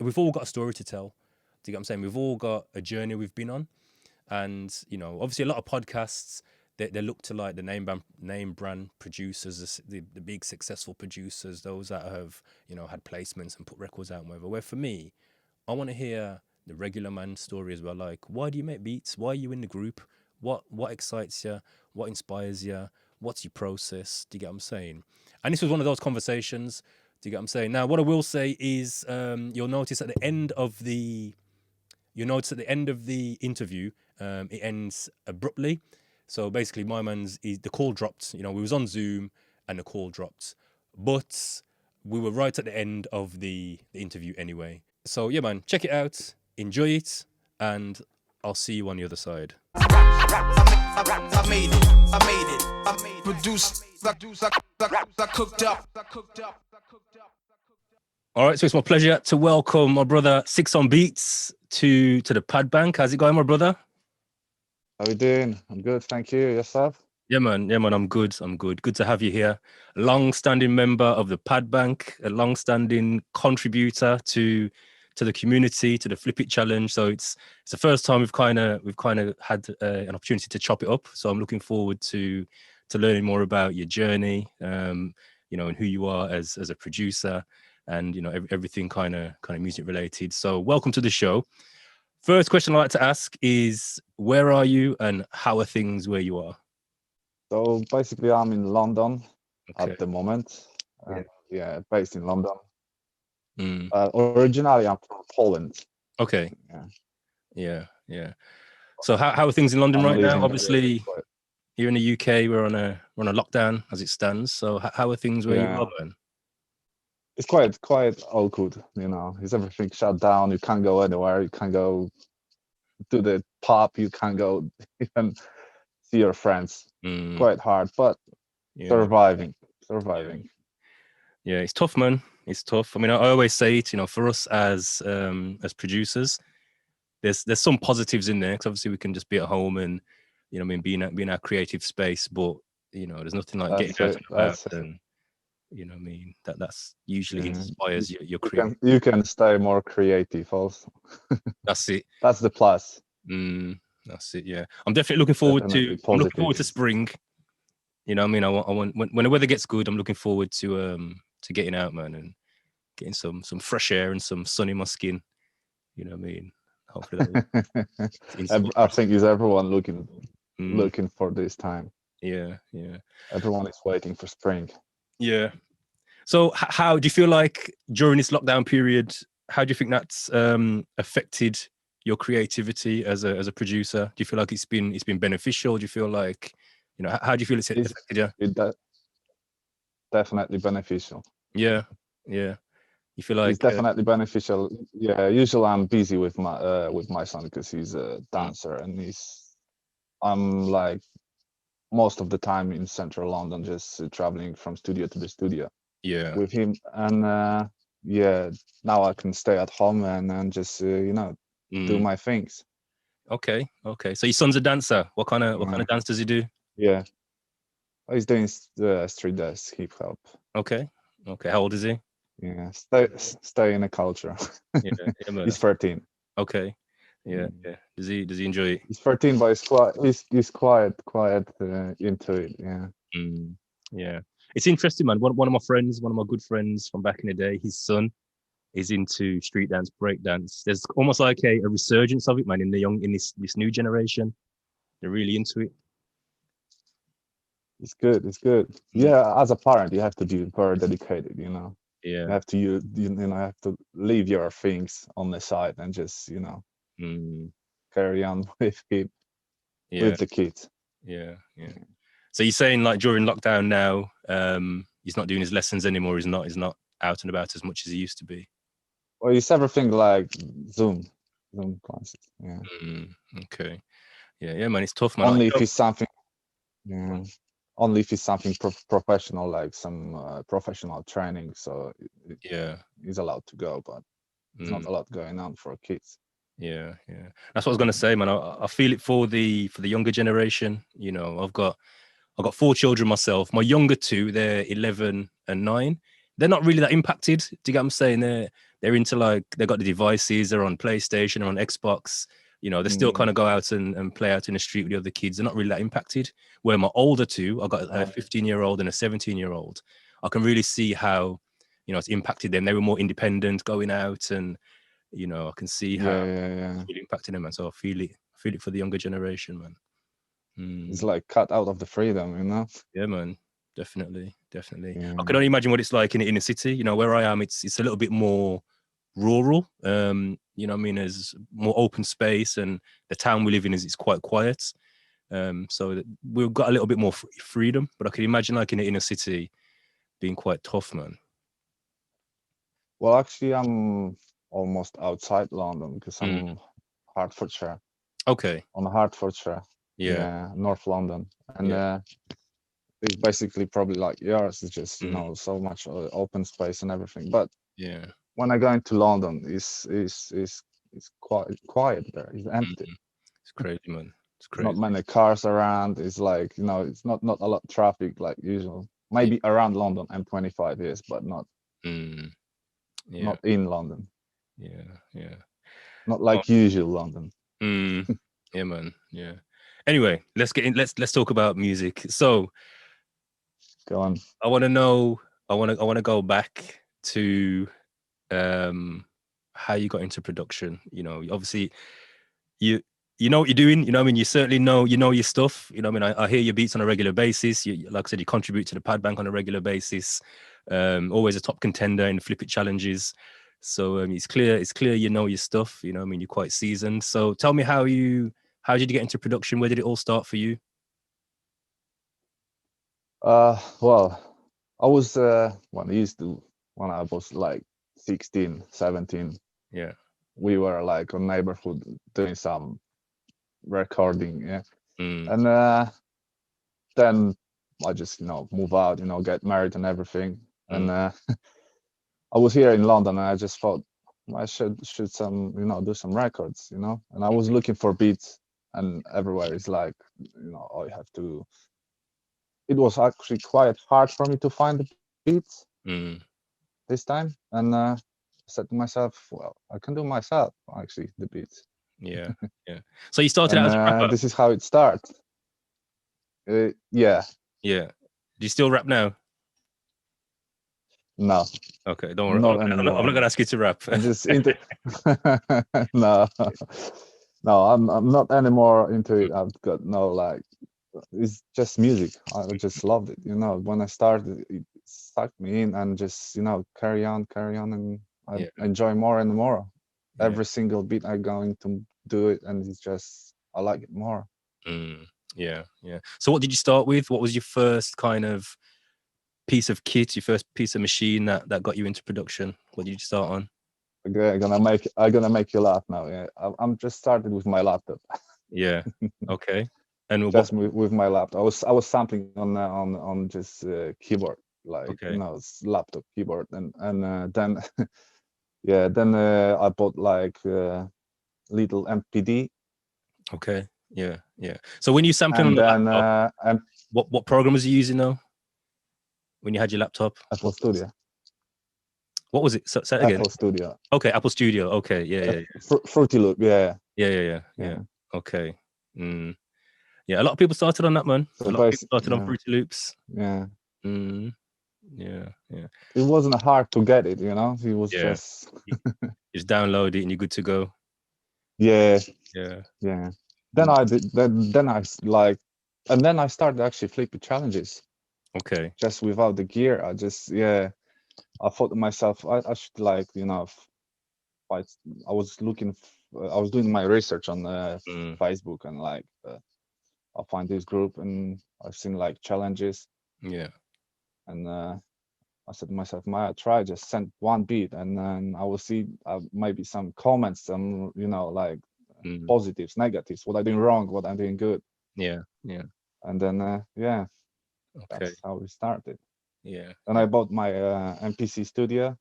We've all got a story to tell. Do you get what I'm saying? We've all got a journey we've been on, and you know, obviously, a lot of podcasts they look to like the name brand producers, the big successful producers, those that have, you know, had placements and put records out and whatever. Where for me, I want to hear the regular man story as well. Like, why do you make beats? Why are you in the group? What excites you? What inspires you? What's your process? Do you get what I'm saying? And this was one of those conversations. Do you get what I'm saying? Now, what I will say is, you'll notice at the end of the interview, it ends abruptly. So basically, the call dropped. You know, we was on Zoom and the call dropped, but we were right at the end of the interview anyway. So yeah, man, check it out, enjoy it, and I'll see you on the other side. I made it. Produced, I cooked up. All right, so it's my pleasure to welcome my brother SyXon Beatz to the Padbank. How's it going, my brother? How we doing? I'm good, thank you. Yourself? Yeah, man, I'm good. Good to have you here. A long-standing member of the Padbank, a long-standing contributor to the community, to the Flip It Challenge. So it's the first time we've kind of had an opportunity to chop it up. So I'm looking forward to learning more about your journey, you know, and who you are as a producer, and you know, everything kind of music related. So welcome to the show. First question I'd like to ask is, where are you and how are things where you are? So basically, I'm in London Okay. at the moment. Yeah, based in London. Mm. Originally, I'm from Poland. Okay. Yeah. So how are things in London right now? Obviously, here in the UK, we're on a lockdown as it stands. So how are things where you are, man? It's quite awkward, you know. Is everything shut down? You can't go anywhere. You can't go to the pub. You can't go even see your friends. Quite hard, but surviving. Yeah, it's tough, man. It's tough. I mean, I always say it, you know, for us as producers, there's some positives in there, because obviously we can just be at home and, you know, I mean, be in our creative space, but you know, there's nothing like getting out and about, and you know what I mean, that's usually inspires your creative. You can stay more creative also. That's it. That's the plus. That's it. Yeah, I'm definitely looking forward to spring. You know what I mean? I want when the weather gets good, I'm looking forward to getting out, man, and getting some fresh air and some sun in my skin. You know what I mean? Hopefully I think is everyone looking for this time. Yeah. Everyone is waiting for spring. Yeah. So how do you feel like during this lockdown period, how do you think that's affected your creativity as a producer? Do you feel like it's been beneficial? Do you feel like, you know, how do you feel it's affected you? Definitely beneficial. Yeah. You feel like it's definitely beneficial. Yeah, usually I'm busy with my son because he's a dancer, and I'm like most of the time in central London, just traveling from studio to the studio Yeah. with him. And yeah, now I can stay at home and just you know, do my things. Okay. Okay. So your son's a dancer. What kind of dance does he do? Yeah, he's doing street dance, hip hop. Okay. Okay. How old is he? Yeah, stay in the culture. Yeah. Yeah, man. He's 13. Okay. Yeah. Yeah. Does he enjoy it? He's 13, but he's quiet into it. Yeah. Yeah. It's interesting, man. One of my friends, one of my good friends from back in the day, his son is into street dance, break dance. There's almost like a resurgence of it, man, in this new generation. They're really into it. It's good. It's good. Yeah, as a parent, you have to be very dedicated. You know, Yeah. you have to you know have to leave your things on the side and just carry on with him, with the kids. Yeah. Yeah. So you're saying like during lockdown now, he's not doing his lessons anymore. He's not out and about as much as he used to be. Well, it's everything like Zoom classes. Yeah. Okay. Yeah, man. It's tough, man. Only if it's something. Yeah. Only if it's something professional, like some professional training. So he's allowed to go, but there's not a lot going on for kids. Yeah. That's what I was gonna say, man. I feel it for the younger generation. You know, I've got 4 children myself. My younger 2, they're 11 and 9. They're not really that impacted. Do you get what I'm saying? They're into like, they got the devices, they're on PlayStation, they're on Xbox. You know, they still kind of go out and play out in the street with the other kids. They're not really that impacted. Where my older 2, I got a 15-year-old and a 17-year-old. I can really see how, you know, it's impacted them. They were more independent, going out, and you know, I can see how it's really impacting them. And so I feel it for the younger generation, man. It's like cut out of the freedom, you know. Yeah, man. Definitely. I can only imagine what it's like in the inner city. You know, where I am, it's a little bit more rural. You know what I mean? There's more open space, and the town we live in is quite quiet. So we've got a little bit more freedom, but I can imagine like in the inner city being quite tough, man. Well, actually, I'm almost outside London because I'm Hertfordshire. Okay. On Hertfordshire. Yeah, North London. And it's basically probably like yours. It's just, you know, so much open space and everything. But when I go into London, it's quite quiet there. It's empty. It's crazy, man. It's crazy. Not many cars around. It's like, you know, it's not a lot of traffic like usual. Maybe around London, M25 is, but not not in London. Yeah. Not like usual London. Yeah, man. Yeah. Anyway, let's get in. Let's talk about music. So, go on. I want to know. I want to go back to how you got into production. You know, obviously, you know what you're doing. You know what I mean? You certainly know your stuff. You know what I mean? I hear your beats on a regular basis. You, like I said, you contribute to the Pad Bank on a regular basis. Always a top contender in the Flip It challenges. So it's clear you know your stuff. You know what I mean? You're quite seasoned. So tell me how did you get into production? Where did it all start for you? Well, I was when I was like 16, 17. Yeah. We were like on neighborhood doing some recording, and then I just, you know, move out, you know, get married and everything. And I was here in London, and I just thought I should some, you know, do some records, you know. And I was looking for beats, and everywhere is like, you know, I have to. It was actually quite hard for me to find the beats this time, and I said to myself, well, I can do myself actually the beats. Yeah. So you started out as a rapper. This is how it starts. Yeah. Do you still rap now? No. Okay, don't worry. I'm not gonna ask you to rap. I'm just into. No, I'm not anymore into it. I've got no like. It's just music. I just loved it. You know, when I started, it sucked me in, and just, you know, carry on, and I enjoy more and more. Every single beat I'm going to do it, and it's just I like it more. Yeah. So what did you start with? What was your first kind of piece of kit, your first piece of machine that got you into production? What did you start on? Okay, I'm gonna make you laugh now. Yeah, I'm just started with my laptop. Yeah. Okay. And just with my laptop. I was sampling on just keyboard, like okay, laptop keyboard, and then yeah, then I bought like little MPD, okay, yeah, yeah. So when you sampling on and the then laptop, what program was you using though? When you had your laptop? Apple Studio. What was it? Say it again. Apple Studio. Okay, Apple Studio. Okay, yeah. Fruity Loop, yeah. Yeah. Okay. Mm. Yeah, a lot of people started on that, man. So A lot of people started on Fruity Loops. Yeah. Mm. Yeah. It wasn't hard to get it, It was just you just download it and you're good to go. Yeah. Yeah. Then I did. Then I like, and then I started actually flipping challenges. Okay. Just without the gear, I thought to myself, I should like, I was looking, I was doing my research on Facebook, and like, I find this group, and I've seen like challenges. Yeah. And I said to myself, might try just send one beat, and then I will see maybe some comments, some like positives, negatives, what I'm doing wrong, what I'm doing good. Yeah. And then Okay. that's how we started. Yeah. And I bought my MPC Studio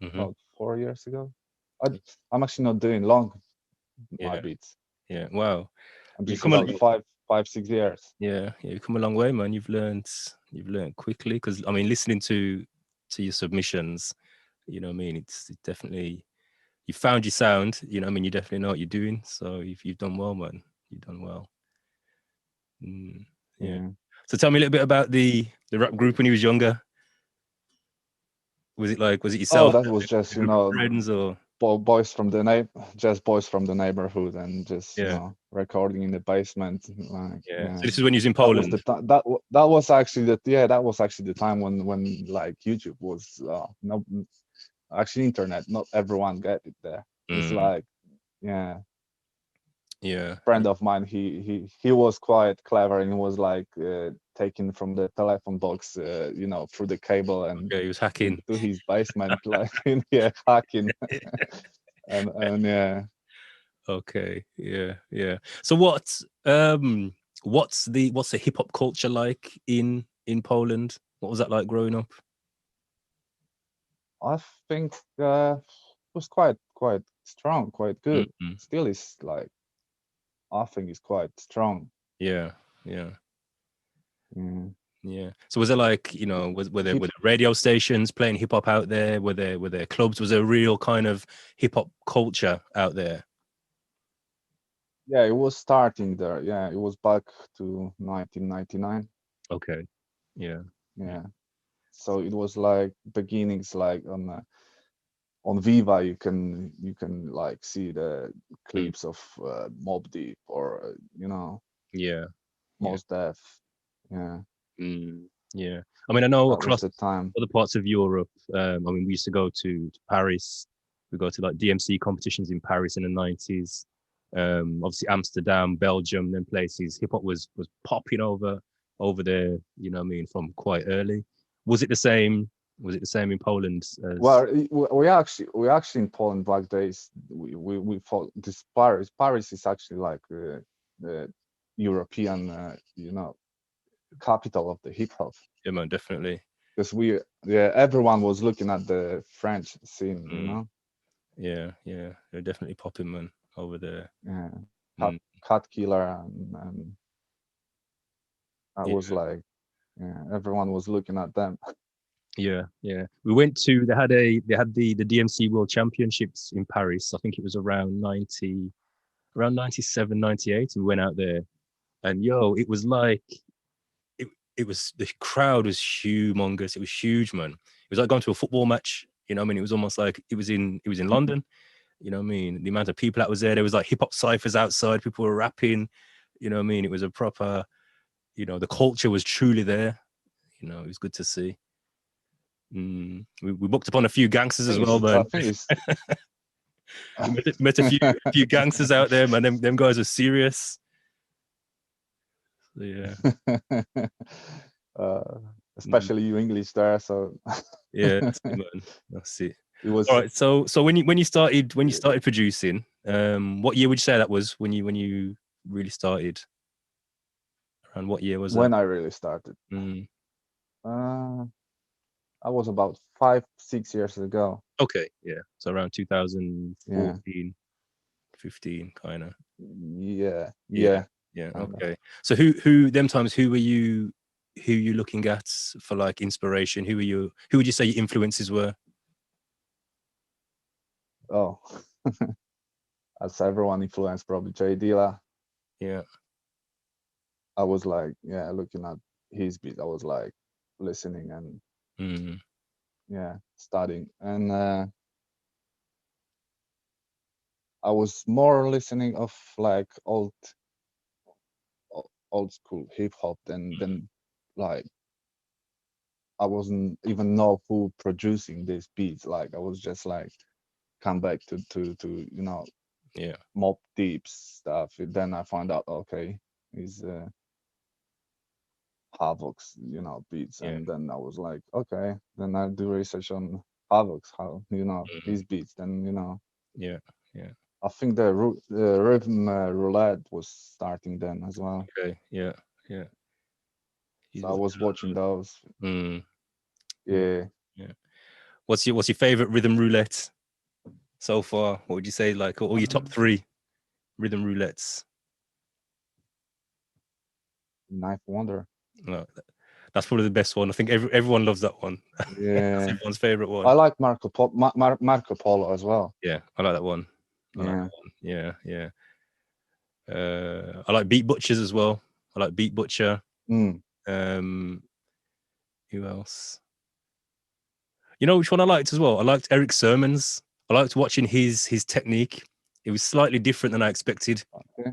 Mm-hmm. about 4 years ago. I'm actually not doing long my beats. Yeah. Wow. I'm just about 5-6 years. Yeah. You've come a long way, man. You've learned quickly, because I mean, listening to your submissions, you know what I mean, it's definitely, you found your sound, you know what I mean, you definitely know what you're doing. So you've done well, man. You've done well. Yeah. So tell me a little bit about the rap group when you was younger. Was it yourself? Oh, that was just friends, or boys from the neighborhood, and just recording in the basement. Like, So this is when you was in Poland. That was actually the time when like YouTube was no, actually internet. Not everyone get it there. It's like friend of mine, he was quite clever, and he was like taking from the telephone box, through the cable, and he was hacking to his basement, like hacking. and Okay. Yeah. So what's the hip hop culture like in Poland? What was that like growing up? I think it was quite strong, quite good. Still is like, I think it's quite strong. Yeah. So was there like, were there radio stations playing hip hop out there? Were there clubs? Was there a real kind of hip hop culture out there? Yeah, it was starting there. Yeah, it was back to 1999. Okay. Yeah. So it was like beginnings, like on Viva, you can like see the clips of Mobb Deep, or Mos Def. Yeah. I mean, I know that across the time. other parts of Europe, I mean, we used to go to Paris. We go to like DMC competitions in Paris in the 90s. Obviously Amsterdam, Belgium, them places. Hip hop was popping over there, you know what I mean, from quite early. Was it the same in Poland? Well, we actually in Poland back days, we thought this Paris is actually like the European capital of the hip hop. Yeah, man, definitely. Because everyone was looking at the French scene, Yeah, they're definitely popping, man, over there. Yeah, Cut Killer, and that was like, everyone was looking at them. Yeah. We went to, they had the DMC World Championships in Paris. I think it was around 97, 98. We went out there, and it was like, it was, the crowd was humongous. It was huge, man. It was like going to a football match, you know what I mean? It was almost like it was in London, you know what I mean? The amount of people that was there was like hip hop ciphers outside, people were rapping, you know what I mean? It was a proper, the culture was truly there. It was good to see. We booked upon a few gangsters as well, man. met a few gangsters out there, man. Them guys are serious. So, yeah. Especially you English there, so yeah, that's it. It was all right. So when you started producing, what year would you say that was when you really started? Around what year was that? when I really started. Mm. I was about 5-6 years ago. Okay, yeah. So around 2014, Yeah, 15, kind of. yeah, Yeah, yeah. yeah. Kinda. Okay. So who them times who were you looking at for like inspiration? Who would you say your influences were? Oh, as everyone influenced, probably Jay Dilla. Yeah. I was like, yeah, looking at his beat. I was like listening and Mm. yeah, studying. And I was more listening of like old school hip hop than like I wasn't even know who producing these beats. Like I was just like come back to Yeah. Mob Deep stuff. Then I found out okay, he's Havoc's beats, Yeah. and then I was like okay. Then I do research on Havoc's how Mhm. his beats. Then Yeah. Yeah. I think the rhythm roulette was starting then as well. Okay. Yeah. Yeah. He's So I looking was watching at those. those. Mm. Yeah. Yeah, Yeah. What's your favorite rhythm roulette so far? What would you say, like, or your top um, 3 rhythm roulettes? Knife Wonder. No, that's probably the best one. I think everyone loves that one. That's Yeah, everyone's favorite I one. like Marco Polo as well. Yeah, I like that one. I like Yeah. that one. Yeah, yeah. I like Beat Butchers as well. I like Beat Butcher. Mm. Um, who else? You know which one I liked as well? I liked Eric Sermon's. I liked watching his technique. It was slightly different than I expected. Okay.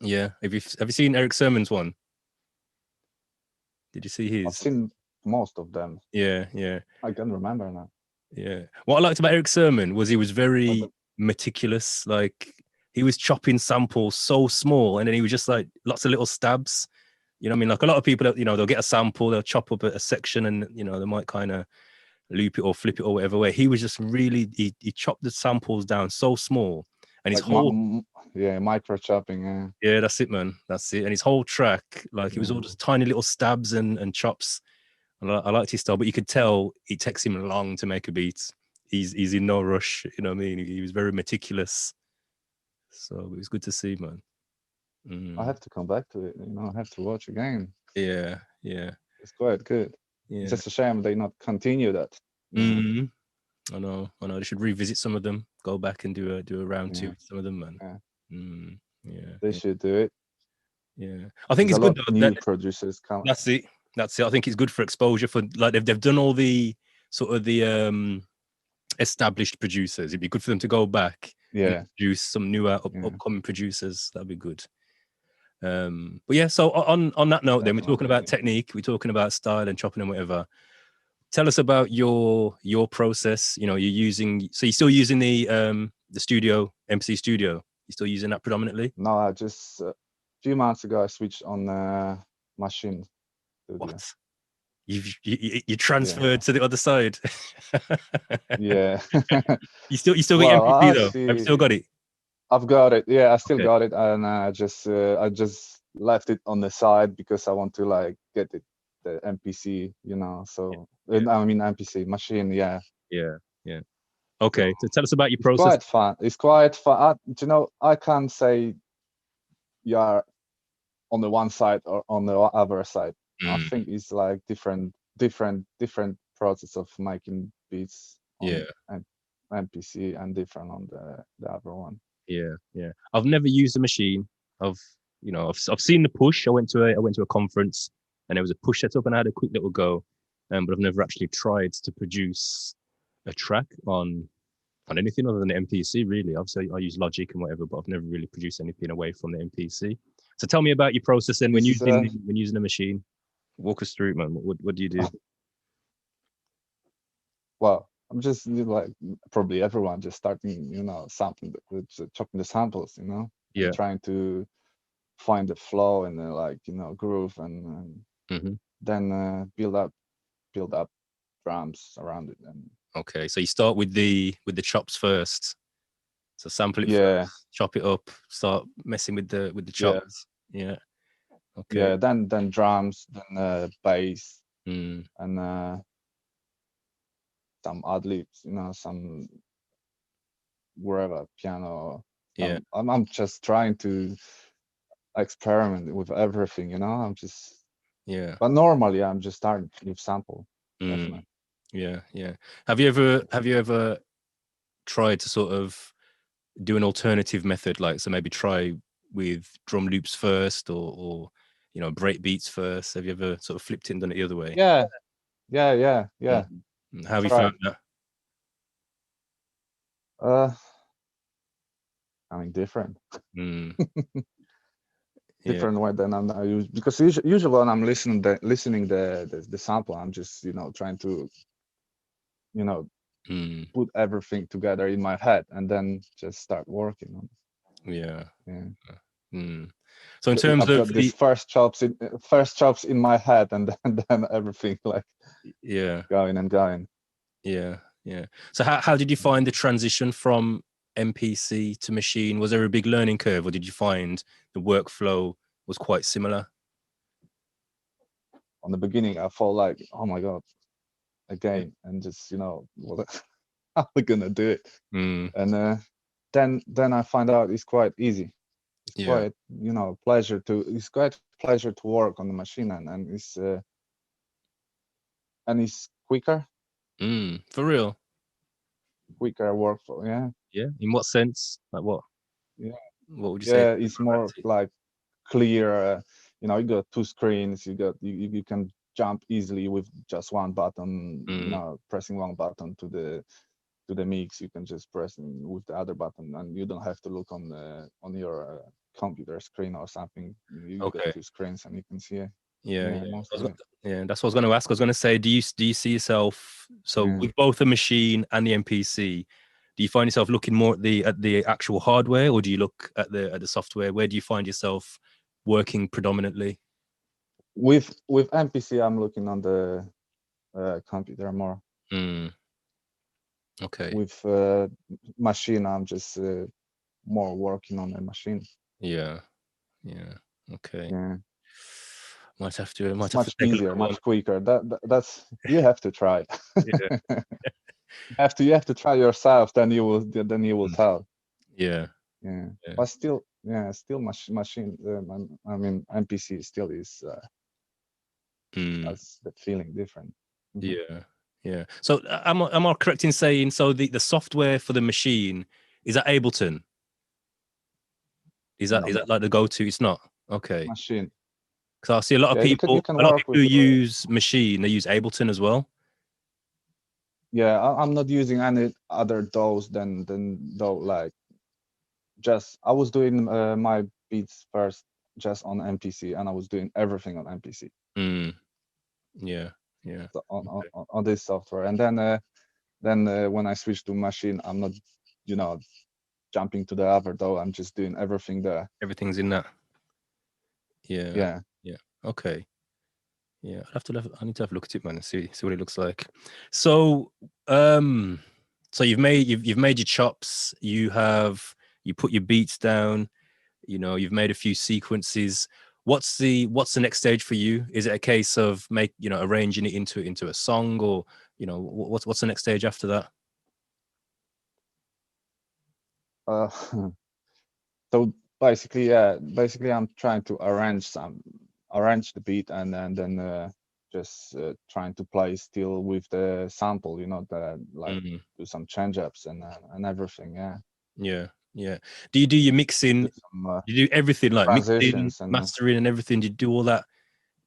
Yeah. Have you seen Eric Sermon's one? Did you see I've his? seen most of them. Yeah, yeah, I can remember now. yeah. What I liked about Eric Sermon was he was very But meticulous. Like he was chopping samples so small, and then he was just like lots of little stabs. You know what I mean? Like a lot of people, they'll get a sample, they'll chop up a section, and they might kind of loop it or flip it or whatever. Where he was just really, he chopped the samples down so small, and his like whole yeah, micro chopping. Yeah. yeah, that's it, man, that's it. And his whole track, like it was all Yeah. just tiny little stabs and chops. And I liked his style, but you could tell it takes him long to make a beat. He's in no rush. You know what I mean? He was very meticulous. So it was good to see, man. I Mm. have to come back to it. I have to watch again. Yeah, yeah, It's quite good. It's yeah. just a shame they not continue that. Mm. I know. They should revisit some of them. Go back and do a round 2 Yeah. with some of them, man. Yeah. Yeah, They yeah, should do it. yeah. I think There's it's a good lot though. new producers coming. That's it. That's it. I think it's good for exposure for like they've done all the sort of the established producers. It'd be good for them to go back and Yeah. produce some newer Yeah. upcoming producers. That'd be good. But yeah, so on that note, then we're talking about Definitely. technique, we're talking about style and chopping and whatever. Tell us about your process. You're still using the studio, MC Studio. You're still using that predominantly? No, I just a few months ago I switched on machine studio. What? You Yeah. transferred to the other side. Yeah. You still got your Well, MPC though. Have you still got it? I've got it. Yeah, I still Okay. got it, and I just left it on the side because I want to like get it the MPC, So Yeah. I mean MPC machine. Yeah. Yeah. Yeah. Okay. So So tell us about your it's process. quite fun. It's quite fun. I can't say you are on the one side or on the other side. I Mm, think it's like different process of making beats yeah. on MPC and different on the other one. Yeah, yeah. I've never used a machine. I've seen the push. I went to a conference and there was a push set up and I had a quick little go. But I've never actually tried to produce a track on anything other than the MPC, really. Obviously I use Logic and whatever, but I've never really produced anything away from the MPC. So tell me about your process then when It's using a machine. Walk us through it, man. What do you do? well, I'm just like probably everyone just starting, sampling, chopping the samples, Yeah. and trying to find the flow and the like, groove, and Mm-hmm. then build up drums around it. And Okay, so you start with the chops first. So sample it yeah, first, chop it up, start messing with the chops. Yeah. Okay. Yeah, then drums, then bass, Mm. and some ad libs, some wherever piano. Yeah. I'm just trying to experiment with everything, I'm just. Yeah. But normally, I'm just starting with sample, Mm. definitely. Yeah. Yeah. Have you ever tried to sort of do an alternative method, like so maybe try with drum loops first, or break beats first? Have you ever sort of flipped it and done it the other way? Yeah. How have you Tried. found that? I mean, different. Mm. Yeah. Different way than I'm used, because usually when I'm listening the sample, I'm just trying to Mm. put everything together in my head and then just start working on it. Yeah. Yeah. Mm. So in terms I've of got this first chops in my head, and then everything like yeah. going and going. Yeah. So how did you find the transition from MPC to machine? Was there a big learning curve, or did you find the workflow was quite similar? On the beginning, I felt like, oh my god, again, and just what, how are we gonna do it? Mm. And then I find out it's quite easy. It's Yeah. quite it's quite pleasure to work on the machine, and it's quicker For real? workflow. Yeah. Yeah. In what sense? Like what? Yeah. What would you say? Yeah, it's more like clear. You got two screens. You can jump easily with just one button. Pressing one button to the mix. You can just press with the other button, and you don't have to look on your computer screen or something. You got Okay. two screens, and you can see it. Yeah. Most of it. Yeah, that's what I was going to ask. I was going to say, do you see yourself with both the machine and the MPC? Do you find yourself looking more at the actual hardware, or do you look at the software? Where do you find yourself working predominantly? With MPC, I'm looking on the computer more. Okay. With machine, I'm just more working on the machine. Yeah. Okay. Yeah. Might have to Much take easier, a look much quicker. That's you have to try. Yeah. You have to try yourself, then you will tell. Yeah. Yeah. But still machine. I mean, MPC still is has the feeling different. Yeah. So am I correct in saying the software for the machine is that Ableton? Is that like the go-to? It's not. Okay. Machine. Because I see a lot of people. You can a lot of work people with who use machine, they use Ableton as well. Yeah, I'm not using any other DAWs than like just I was doing my beats first just on MPC, and I was doing everything on MPC. Yeah. So on this software, and then when I switched to machine, I'm not jumping to the other DAW. I'm just doing everything there. Everything's in that. Yeah. Okay. Yeah, I need to have a look at it, man, and see what it looks like. So, so you've made your chops. You put your beats down. You've made a few sequences. What's the next stage for you? Is it a case of arranging it into a song, or what's the next stage after that? So basically I'm trying to arrange the beat, and then just trying to play still with the sample, do some change ups and everything. Yeah. Do you do your mixing? You do everything, like mixing, and mastering, and everything? Do you do all that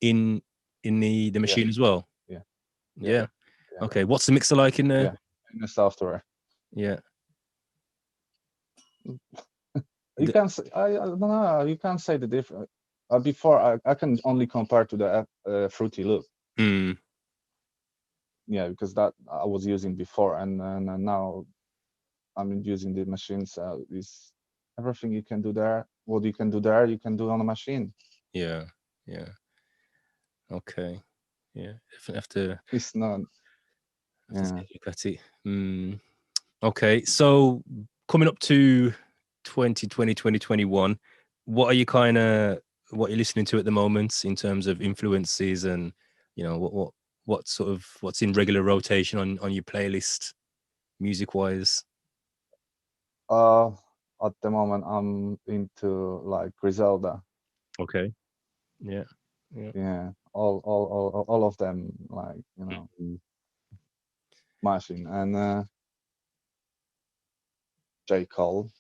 in the machine as well? Yeah. Okay. What's the mixer like in there? Yeah, in the software. Yeah. You can't say, I don't know. You can't say the difference. Before I can only compare to the Fruity Loop. Yeah, because that I was using before, and now I'm using the machine. So it's everything you can do there. What you can do there, you can do on a machine. Yeah. Okay. Yeah. Definitely have to. It's not. Yeah. Look at it. Okay. So coming up to 2020, 2021, what are you kind of what you're listening to at the moment in terms of influences, and you know what sort of what's in regular rotation on your playlist, music wise? Uh, at the moment, I'm into like Griselda. Okay. Yeah. Yeah. Yeah, all of them, like, Mm. smashing. And J. Cole,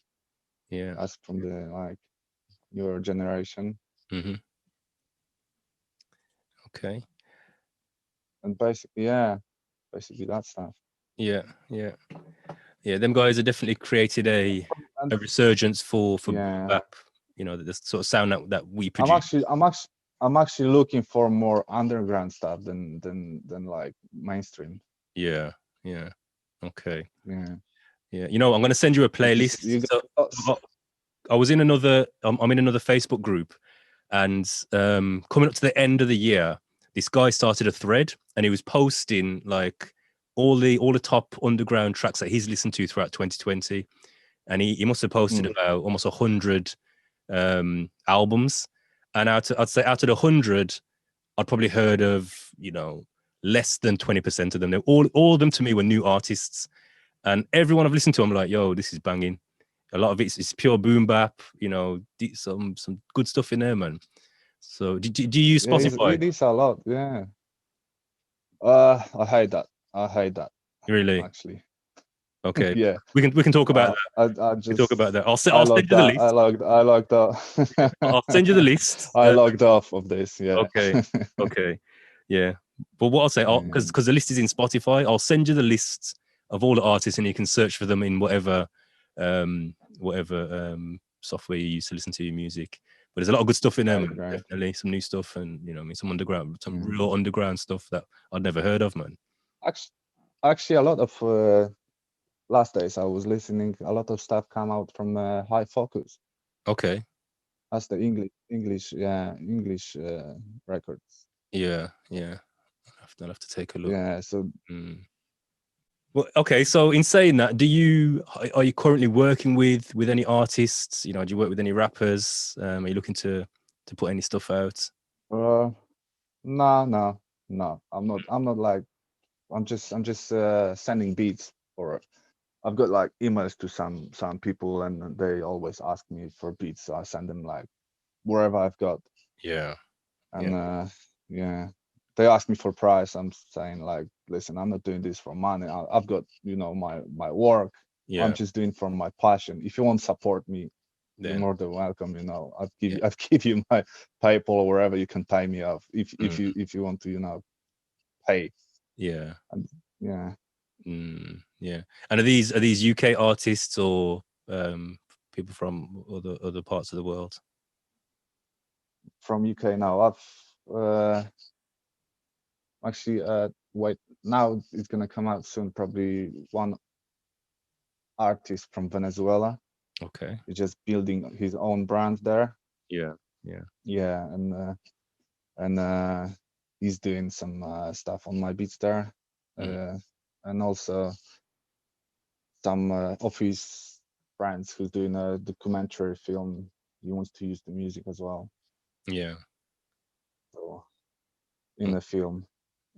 Yeah. that's from the like your generation. Hmm. Okay. And basically that stuff. Yeah. Yeah. Yeah. Them guys have definitely created And a resurgence for boom yeah, bap. You know, the sort of sound that we I'm produce. actually I'm actually I'm actually looking for more underground stuff than like mainstream. Yeah. Yeah. Okay. Yeah, Yeah. You know, I'm going to send you a because playlist. you So got I was in another. I'm in another Facebook group, and coming up to the end of the year, this guy started a thread, and he was posting like all the top underground tracks that he's listened to throughout 2020, and he must have posted mm, about almost 100 albums, and I'd say out of the 100, I'd probably heard of less than 20% of them. They all of them to me were new artists, and everyone I've listened to, I'm like, yo, this is banging. A lot of it's pure boom bap, some good stuff in there, man. So do you use yeah, Spotify? it is a lot. Yeah. I hate that. I hate that Really? actually. Okay. Yeah. We can talk about that. I We can talk about just that. I'll I send logged you the that. list. I logged Yeah. out. I'll send you the list. I logged off of this. Yeah. Okay. Okay. Yeah. But what I'll say, Yeah. because the list is in Spotify, I'll send you the list of all the artists, and you can search for them in whatever software you use to listen to your music. But there's a lot of good stuff in there, Great, man. great. Definitely some new stuff, and some underground, some Yeah. real underground stuff that I'd never heard of, man. Actually, actually, a lot of last days I was listening. A lot of stuff come out from High Focus. Okay. That's the English records. Yeah. Yeah. I'll have to take a look. Yeah. So Mm. Well, okay. So in saying that, are you currently working with any artists? Do you work with any rappers? Are you looking to put any stuff out? uh, no. I'm not like I'm just sending beats for. I've got like emails to some people, and they always ask me for beats. So I send them like wherever I've got. Yeah. Yeah. And yeah, they ask me for price. I'm saying like, listen, I'm not doing this for money. I've got my work. I'm Yeah. just doing for my passion. If you want to support me, you're Then. more than welcome. I'd give Yeah. you I'd give you my PayPal or wherever you can pay me off Mm. if you want to pay. Yeah. And yeah, Yeah. And are these UK artists, or people from other parts of the world? from UK now. I've actually wait, now it's gonna come out soon. Probably one artist from Venezuela. Okay. He's just building his own brand there. Yeah. Yeah. Yeah, and he's doing some stuff on my beats there, Mm. and also some of his friends who's doing a documentary film. He wants to use the music as well. Yeah. So in Mm. the film,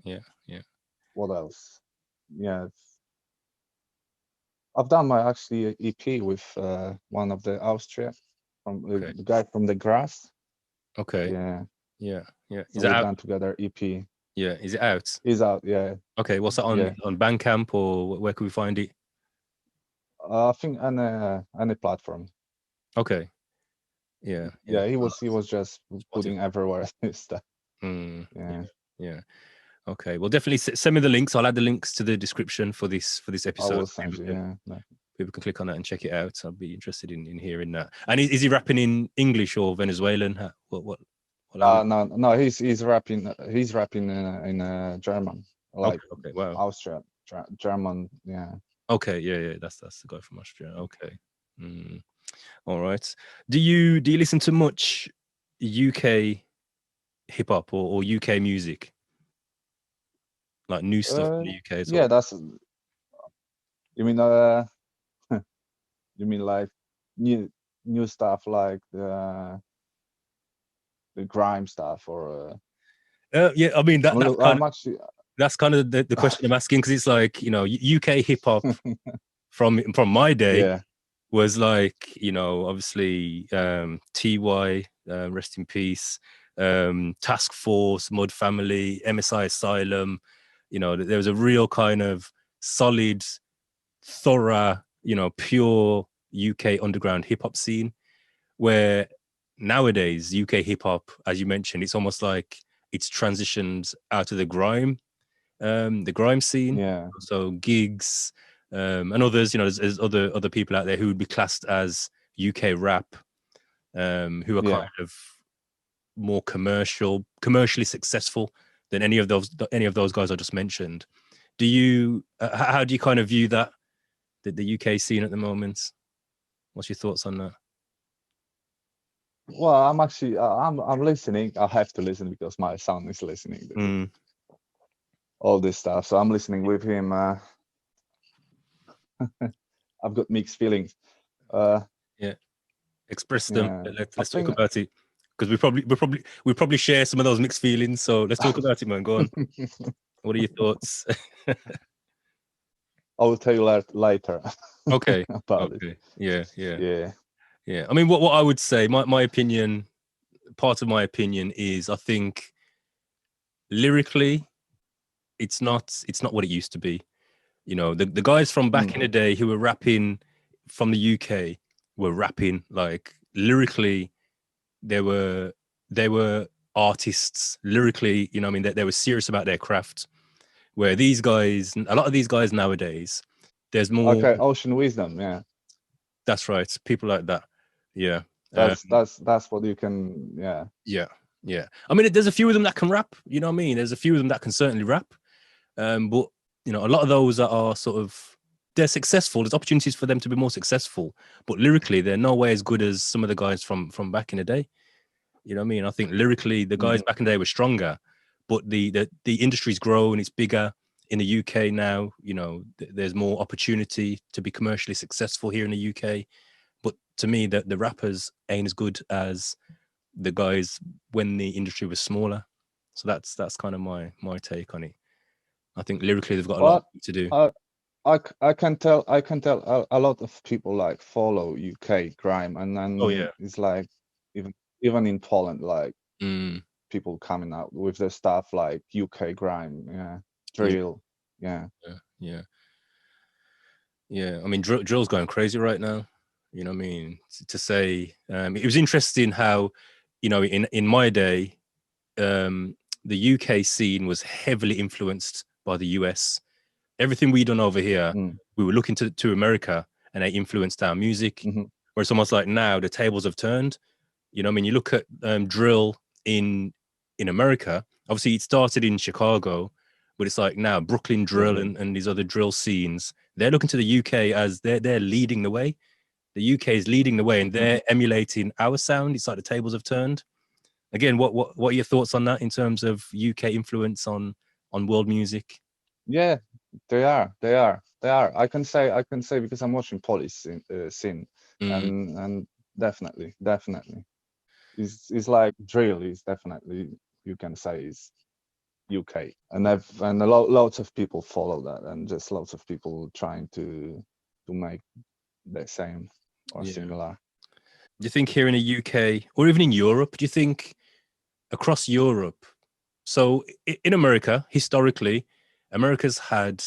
Yeah. Yeah. what else? Yeah, I've done my actually EP with one of the Austria from Okay. the guy from the Grass. Okay. Yeah, Yeah. Yeah. so Is it we've out? done together EP. Yeah. Is it out? He's out. Yeah, Okay. What's that yeah. on Bandcamp, or where can we find it? I think on any platform. Okay. Yeah. Yeah. Yeah, he was just Spotify. putting everywhere his stuff. Mm. Yeah. Yeah, Yeah. Okay. Well, definitely send me the links. I'll add the links to the description for this I episode. will send you. Yeah, no. People can click on that and check it out. I'd be interested in hearing that. And is he rapping in English or Venezuelan? What language? No. He's rapping in German, Okay. like Okay. Wow. Austria, German. Yeah. Okay. Yeah. Yeah. That's the guy from Austria. Okay. Mm. All right. Do you listen to much UK hip hop or UK music, like new stuff in the UK at Yeah. all? That's you mean you mean like new stuff like the grime stuff, or Yeah, I mean I'm actually that's kind of the question I'm asking, because it's like, you know, UK hip hop from my day yeah, was like, you know, obviously TY, rest in peace, Task Force, Mud Family, MSI Asylum. You know, there was a real kind of solid, thorough, you know, pure UK underground hip hop scene, where nowadays UK hip hop, as you mentioned, it's almost like it's transitioned out of the grime scene. yeah, So gigs, and others, you know, there's other people out there who would be classed as UK rap, who are kind yeah. of more commercially successful than any of those guys I just mentioned. Do you how do you kind of view that, the UK scene at the moment? What's your thoughts on that? Well, I'm actually I'm listening. I have to listen because my son is listening to Mm, all this stuff. So I'm listening with him. I've got mixed feelings. yeah, express them. Yeah, I Let's talk think about it, because we probably share some of those mixed feelings. So let's talk about it, man. Go on. What are your thoughts? I will tell you later Okay. about it. Okay. Yeah. Yeah. Yeah. I mean, what I would say, my opinion, part of my opinion is, I think lyrically, it's not what it used to be. You know, the guys from back in the day who were rapping from the UK were rapping like lyrically. They were artists lyrically. You know, what I mean, they were serious about their craft. Where these guys, a lot of these guys nowadays, there's more. Okay, Ocean Wisdom. Yeah, That's right. People like that. Yeah. that's what you can. Yeah. Yeah. I mean, there's a few of them that can rap. You know what I mean? There's a few of them that can certainly rap. But you know, a lot of those that are sort of, they're successful. There's opportunities for them to be more successful, but lyrically, they're no way as good as some of the guys from back in the day. You know what I mean? I think lyrically, the guys back in the day were stronger, but the industry's grown. It's bigger in the UK now. You know, there's more opportunity to be commercially successful here in the UK. But to me, the rappers ain't as good as the guys when the industry was smaller. So that's kind of my take on it. I think lyrically they've got a lot But to do. I can tell a lot of people like follow UK grime, and Oh then yeah. it's like even in Poland, like Mm, people coming out with their stuff like UK grime, yeah, drill, yeah. yeah. I mean, drill's going crazy right now. You know what I mean? To say, it was interesting how, you know, in my day, the UK scene was heavily influenced by the US. Everything we done over here, we were looking to America, and they influenced our music. Mm-hmm. Where it's almost like now the tables have turned. You know what I mean? You look at drill in America. Obviously, it started in Chicago, but it's like now Brooklyn drill and these other drill scenes. They're looking to the UK as they're leading the way. The UK is leading the way, and they're emulating our sound. It's like the tables have turned. Again, what are your thoughts on that in terms of UK influence on world music? Yeah, they are. I can say because I'm watching Polish scene, and definitely, it's like drill is definitely, you can say, is UK, and lots of people follow that, and just lots of people trying to make the same or similar. Do you think here in the UK or even in Europe, do you think across Europe? So in America, historically, America's had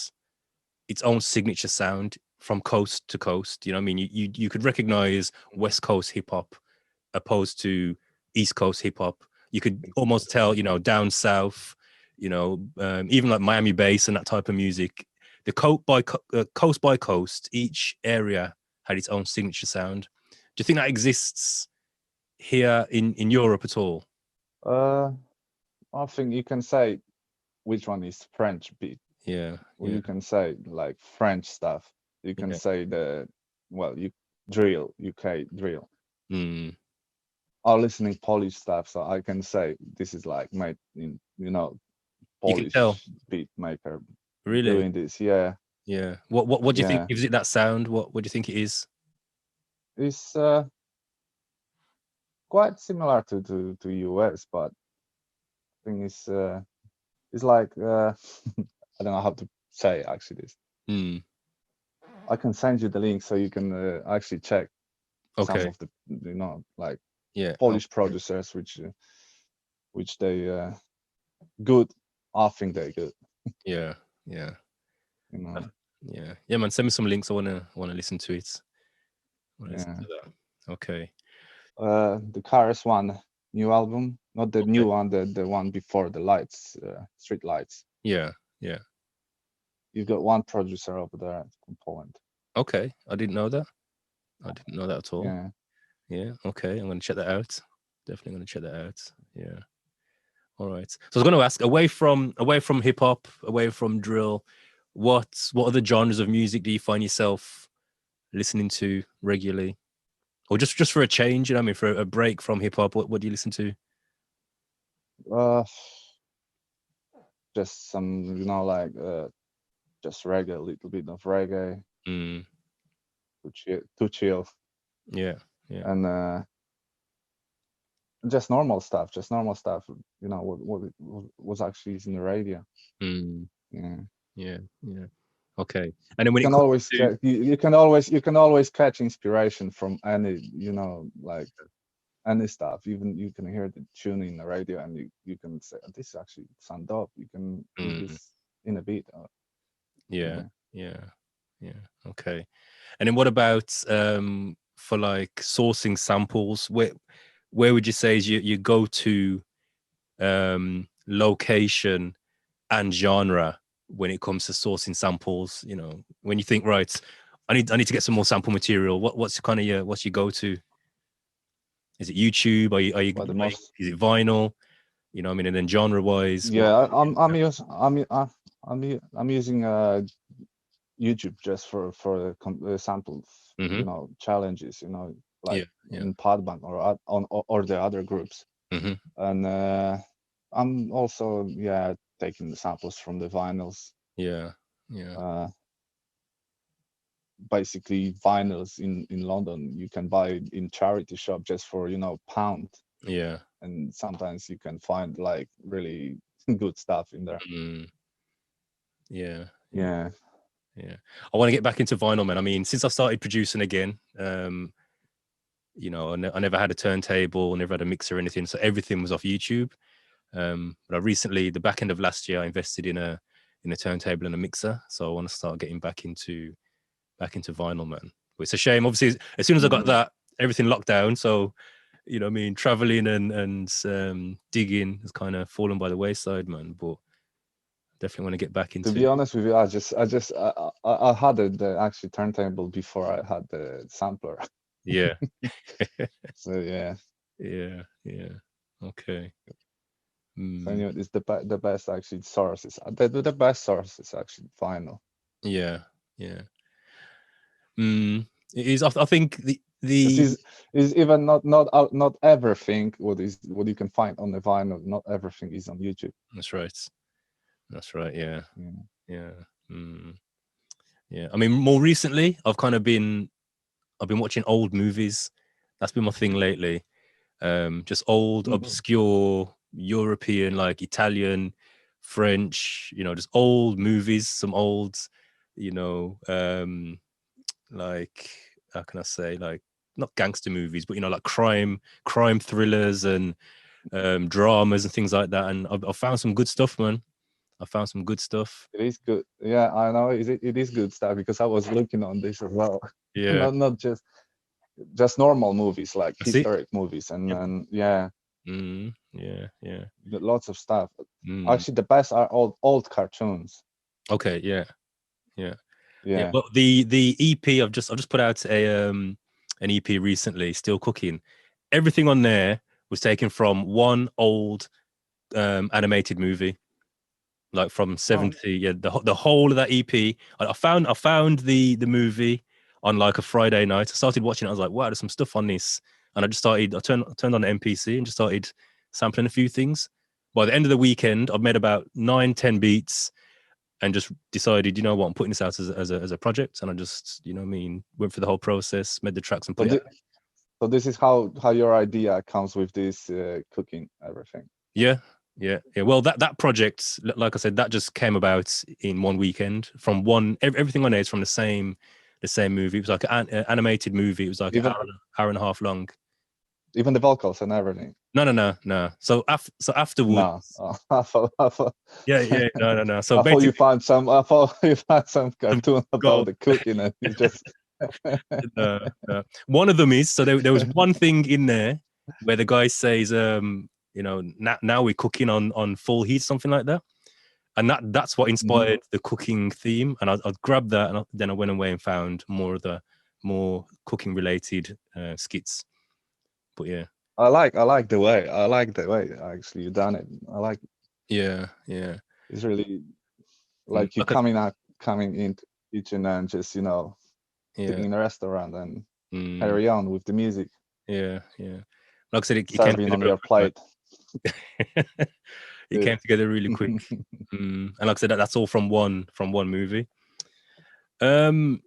its own signature sound from coast to coast. You know what I mean? You could recognize West Coast hip hop opposed to East Coast hip hop. You could almost tell, you know, down south, you know, even like Miami bass and that type of music. The coast by coast, each area had its own signature sound. Do you think that exists here in Europe at all? I think you can say which one is French beat. Yeah. Or you can say like French stuff. You can say you drill, UK drill. Mm. I'm listening Polish stuff, so I can say this is like made in, you know, You can tell. Polish beat maker Really? doing this. Yeah. Yeah. What do you think gives it that sound? What do you think it is? It's quite similar to US, but thing is, it's like I don't know how to say actually this. Mm. I can send you the link so you can actually check some Okay. of the like Yeah. Polish producers which they good. I think they're good. Yeah. Yeah. You know. Yeah. Yeah, man. Send me some links. I wanna listen to it. Listen Yeah. to that. Okay. The Cars one new album, not the new one, the one before the lights, street lights. Yeah. Yeah. You've got one producer over there from Poland. Okay. I didn't know that. I didn't know that at all. Yeah. Yeah. Okay. I'm gonna check that out. Definitely gonna check that out. Yeah. All right. So I was going to ask, away from hip hop, away from drill, what other genres of music do you find yourself listening to regularly, or just for a change? You know, what I mean, for a break from hip hop, what do you listen to? Just some, like just reggae, a little bit of reggae, Mm, to chill, yeah. Yeah. and just normal stuff. You know what was actually in the radio. Mm, Yeah. yeah. Yeah. Okay. And then when You it can comes always to you can always catch inspiration from any, like any stuff. Even you can hear the tune in the radio and you can say, "Oh, this actually sound dope." You can use mm, this in a beat. yeah. Yeah. Yeah. Yeah. Okay. And then what about for like sourcing samples? Where would you say is your go-to location and genre when it comes to sourcing samples? You know, when you think, right, I need to get some more sample material, what's kind of what's your go-to? Is it YouTube? But the most, Is it vinyl? You know what I mean? And then genre wise, yeah, I'm using YouTube just for samples, mm-hmm. challenges, Yeah, like yeah. in Podbank or the other groups. Mm-hmm. And I'm also, taking the samples from the vinyls. Yeah, yeah. Basically vinyls in London you can buy in charity shop just for pound, Yeah. and sometimes you can find like really good stuff in there. Mm. Yeah, yeah. Yeah. Yeah, I want to get back into vinyl, man. I mean, since I started producing again, I never had a turntable, never had a mixer or anything, so everything was off YouTube. But I recently, the back end of last year, I invested in a turntable and a mixer, so I want to start getting back into vinyl, man. But it's a shame, obviously, as soon as I got that, everything locked down. So, you know, what I mean, traveling and digging has kind of fallen by the wayside, man. But definitely want to get back into. To be honest with you, I had the actual turntable before I had the sampler. Yeah. So yeah. Yeah. Okay. So it's the best actually sources. The best source is actually vinyl. Yeah. It is. I think the This is even not everything what you can find on the vinyl. Not everything is on YouTube. That's right. Yeah. Yeah. Yeah. I mean, more recently, I've been watching old movies. That's been my thing lately. Just old, obscure European, like Italian, French, just old movies, some old, like, how can I say, like, not gangster movies, but like crime thrillers and dramas and things like that. And I've found some good stuff, man. I found some good stuff. It is good. Yeah, I know it is good stuff because I was looking on this as well. Yeah. not just normal movies like I see. historic movies and yeah. Yeah. Lots of stuff. Actually, the best are old cartoons. Okay. Yeah. Yeah. Well, the EP I've just put out an EP recently, Still Cooking. Everything on there was taken from one old animated movie, like from 70. Yeah, the whole of that EP. I found the movie on like a Friday night. I started watching it. I was like, wow, there's some stuff on this, and I turned on the MPC and just started sampling a few things. By the end of the weekend, I've made about 9-10 beats. And just decided, you know what, I'm putting this out as a project, and I just, went through the whole process, made the tracks, and put it out. So this is how your idea comes with this cooking everything. Yeah. Well, that project, like I said, that just came about in one weekend from everything on it is from the same movie. It was like an animated movie. It was like Even an hour and a half long. even the vocals and everything. No. So afterwards, No, I thought, yeah, no. So I thought you basically, found some. I thought you found some cartoon about God, the cooking, and you just. no. One of them is, so there was one thing in there where the guy says, now we're cooking on full heat, something like that, and that's what inspired the cooking theme. And I grabbed that, and then I went away and found more cooking related skits. But yeah, I like the way actually you done it. I like. yeah. It's really like you coming into the kitchen and just sitting in a restaurant and carry on with the music. Yeah. Like I said, it came Serving on your plate. It came together really quick. And like I said, that's all from one movie. So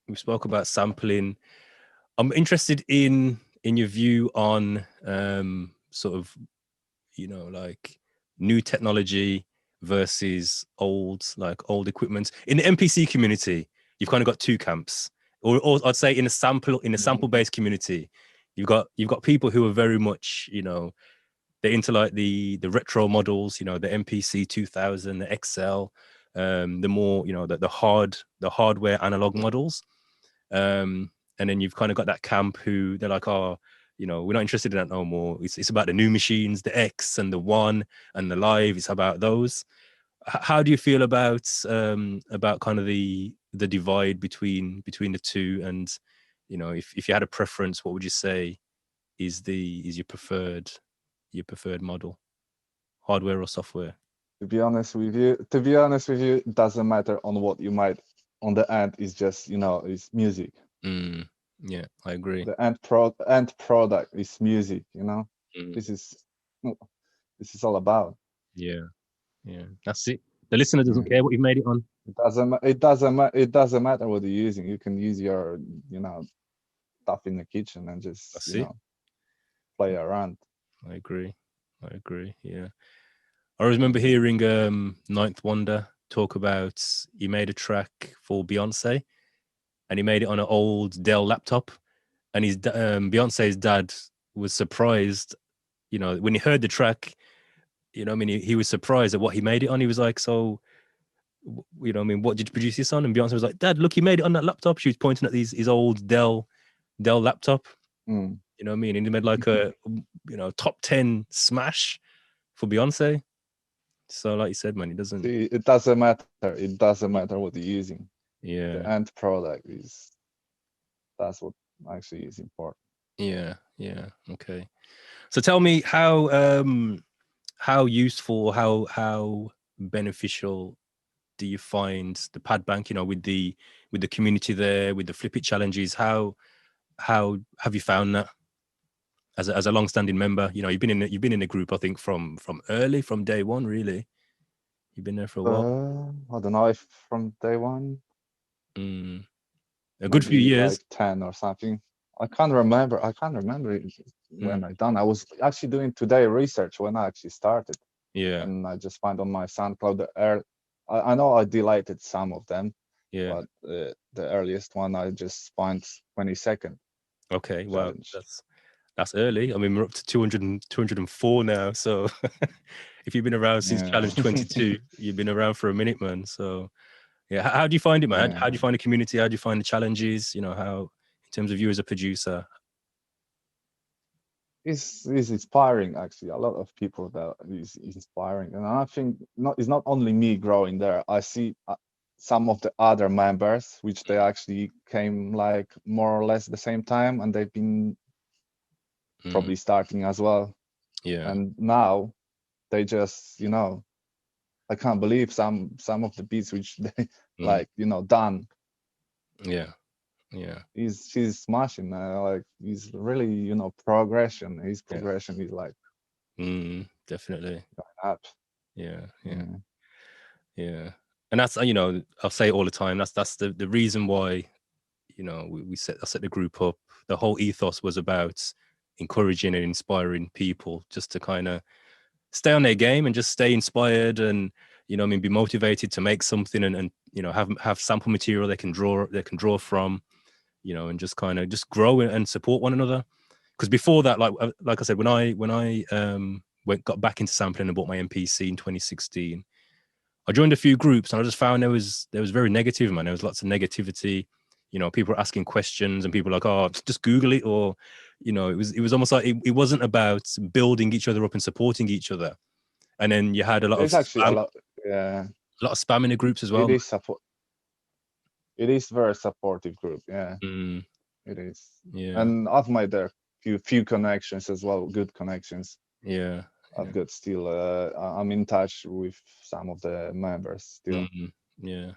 we spoke about sampling. I'm interested in your view on sort of like new technology versus old equipment. In the MPC community, you've kind of got two camps, or I'd say in a sample based community, you've got people who are very much they're into like the retro models, the MPC 2000, the XL, the more the hardware analog models, and then you've kind of got that camp who they're like, oh, we're not interested in that no more. It's about the new machines, the X and the One and the Live. It's about those. How do you feel about kind of the divide between the two? And if you had a preference, what would you say is your preferred model, hardware or software? To be honest with you, it doesn't matter on what you might on the end. Is just it's music. Yeah, I agree. The end product is music. This is all about. Yeah, that's it. The listener doesn't care what you've made it on. It doesn't matter what you're using. You can use your stuff in the kitchen and just play around. I agree. Yeah, I remember hearing Ninth Wonder talk about he made a track for Beyonce, and he made it on an old Dell laptop, and his Beyonce's dad was surprised, when he heard the track. He was surprised at what he made it on. He was like, so, what did you produce this on? And Beyonce was like, Dad, look, he made it on that laptop. She was pointing at his old Dell laptop. And he made like a, top 10 smash for Beyonce. So like you said, man, it doesn't matter. It doesn't matter what you're using. Yeah. The end product that's what actually is important. Yeah. Okay. So tell me how useful, how beneficial do you find the pad bank, with the community there, with the Flip It challenges? How have you found that as a long-standing member? You've been in the group, I think, from day one, really. You've been there for a while. I don't know if from day one. A good few years. Like 10 or something. I can't remember when I done. I was actually doing today research when I actually started. Yeah. And I just find on my SoundCloud I know I deleted some of them. Yeah. But the earliest one I just find 22nd. Okay. Wow. That's early. I mean, we're up to 204 now. So if you've been around since Challenge 22, you've been around for a minute, man. So yeah, how do you find it, man? How do you find the community? How do you find the challenges? How, in terms of you as a producer? It's inspiring, actually. A lot of people that is inspiring, and I think it's not only me growing there. I see some of the other members, which they actually came like more or less the same time, and they've been probably starting as well. Yeah. And now they just I can't believe some of the beats which they like done. Yeah. She's smashing. Like he's really progression. His progression is like definitely up. Yeah. And that's I'll say it all the time. That's the reason why I set the group up. The whole ethos was about encouraging and inspiring people just to kind of stay on their game and just stay inspired and be motivated to make something and have sample material they can draw from, and just kind of just grow and support one another. Because before that, like I said, when I got back into sampling and bought my MPC in 2016, I joined a few groups and I just found there was very negative, man. There was lots of negativity. People were asking questions and people were like, oh, just Google it, or it was almost like it wasn't about building each other up and supporting each other. And then you had a lot It's of actually spam, a lot of spam in the groups as well. It is support. It is very supportive group. Yeah, Mm, it is. yeah, And I've made there few connections as well, good connections. yeah. I've got still. I'm in touch with some of the members still. Yeah.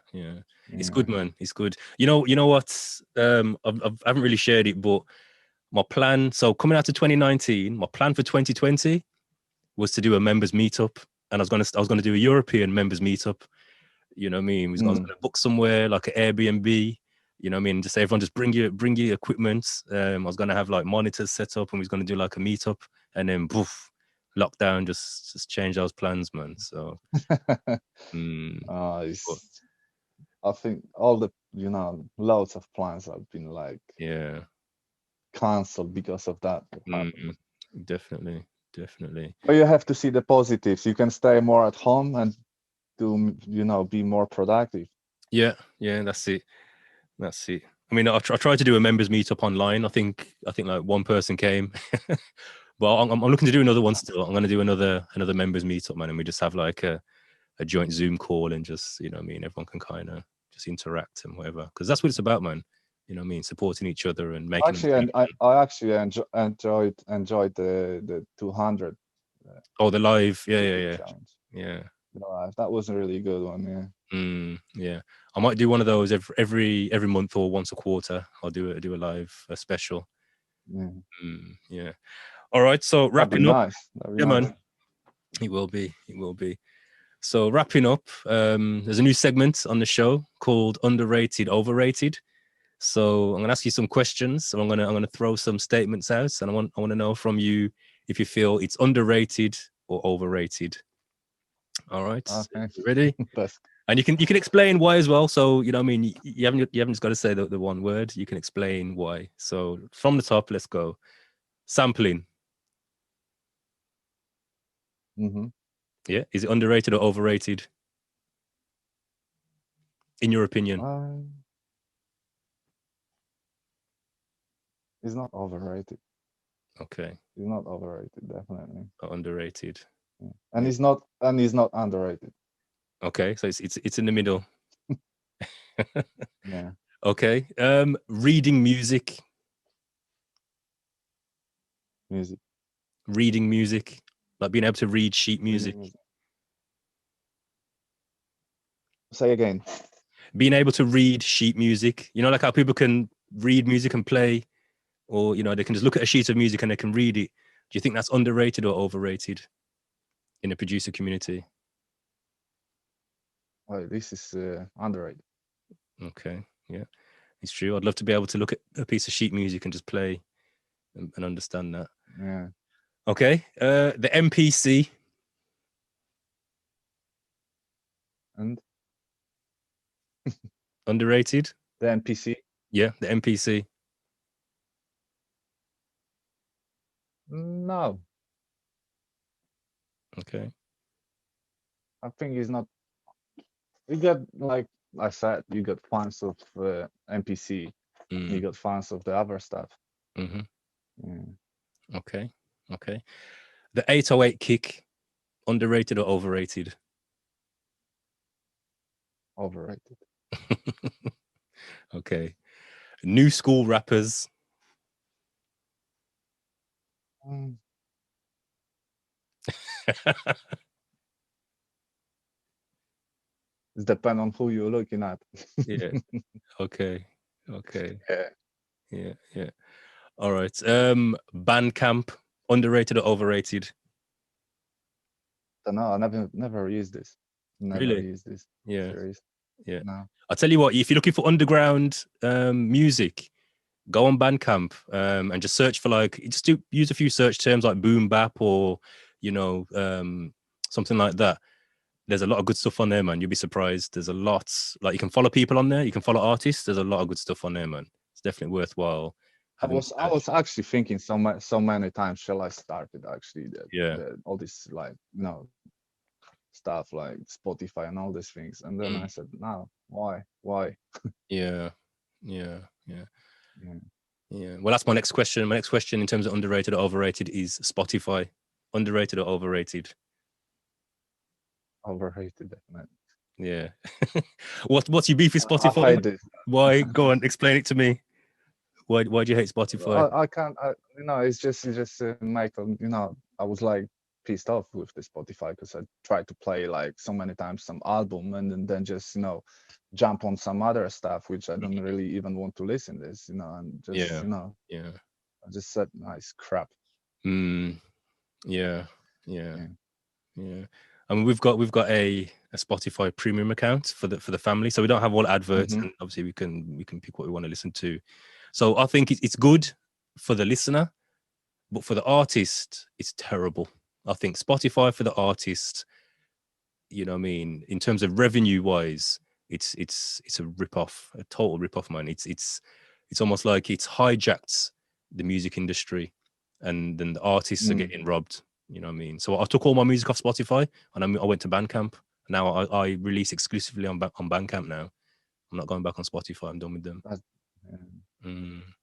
It's good, man. It's good. You know what? I haven't really shared it, but my plan. So coming out to 2019, my plan for 2020 was to do a members meetup, and I was gonna do a European members meetup. You know what I mean? I was gonna book somewhere like an Airbnb. You know what I mean? Just everyone just bring your equipment. I was gonna have like monitors set up, and we was gonna do like a meetup, and then poof, lockdown just changed those plans, man. So I think all the loads of plans have been like cancelled because of that. Definitely. But you have to see the positives. You can stay more at home and do be more productive. Yeah, that's it. I mean, I tried to do a members meetup online. I think like one person came, but I'm looking to do another one still. I'm going to do another members meetup, man, and we just have like a joint Zoom call and just everyone can kind of just interact and whatever, because that's what it's about, man. Supporting each other and making. Actually, I actually enjoyed the 200. The live, yeah. That was a really good one. Yeah. I might do one of those every month or once a quarter. I'll do a live special. Yeah. All right. So wrapping up. Nice. Yeah, nice. Man. It will be. So wrapping up. There's a new segment on the show called Underrated, Overrated. So I'm gonna ask you some questions. So I'm gonna throw some statements out, and I want to know from you if you feel it's underrated or overrated. All right. Okay. You ready? And you can explain why as well. So you haven't just got to say the one word. You can explain why. So from the top, let's go. Sampling. Yeah. Is it underrated or overrated? In your opinion? It's not overrated. Okay. It's not overrated, definitely. Or underrated. Yeah. And it's not underrated. Okay, so it's in the middle. Yeah. Okay. Reading music. Reading music. Like being able to read sheet music. Say again. Being able to read sheet music. Like how people can read music and play, or they can just look at a sheet of music and they can read it. Do you think that's underrated or overrated in the producer community? Well, this is underrated. Okay, yeah, it's true. I'd love to be able to look at a piece of sheet music and just play and understand that. Yeah. Okay, the MPC. And underrated. The MPC. Yeah, the MPC. No. Okay. I think it's not. You got, like I said, you got fans of MPC. You got fans of the other stuff. Okay. The 808 kick, underrated or overrated? Overrated. Okay. New school rappers. It depends on who you're looking at. Yeah. Okay. Yeah. All right. Bandcamp, underrated or overrated? I don't know. I never used this. Really? Used this. Yeah. Series. Yeah. No. I'll tell you what, if you're looking for underground music, go on Bandcamp and just search for like, just use a few search terms like boom bap or, you know, something like that. There's a lot of good stuff on there, man. You'll be surprised. There's a lot, like you can follow people on there. You can follow artists. There's a lot of good stuff on there, man. It's definitely worthwhile. I was actually thinking so many times, shall I start it actually? All this like, you know, stuff like Spotify and all these things. And then I said, no, why? Yeah. Well, that's my next question. My next question in terms of underrated or overrated is Spotify. Underrated or overrated? Overrated, definitely. Yeah. What's your beef with Spotify? I hate it. Why? Go on, explain it to me. Why do you hate Spotify? I can't. You know, it's just Michael. You know, I was like pissed off with the Spotify because I tried to play like so many times some album and then just, you know, jump on some other stuff which I don't really even want to listen to this, you know, and just you know, I just said, nice crap. Yeah. I mean, we've got a Spotify premium account for the family, so we don't have all adverts, and obviously we can pick what we want to listen to. So I think it's good for the listener, but for the artist, it's terrible. I think Spotify for the artist, you know what I mean, in terms of revenue wise, it's a rip-off, a total rip-off, man. It's almost like it's hijacked the music industry, and then the artists are getting robbed. You know what I mean? So I took all my music off Spotify and I went to Bandcamp. Now I release exclusively on Bandcamp now. I'm not going back on Spotify. I'm done with them.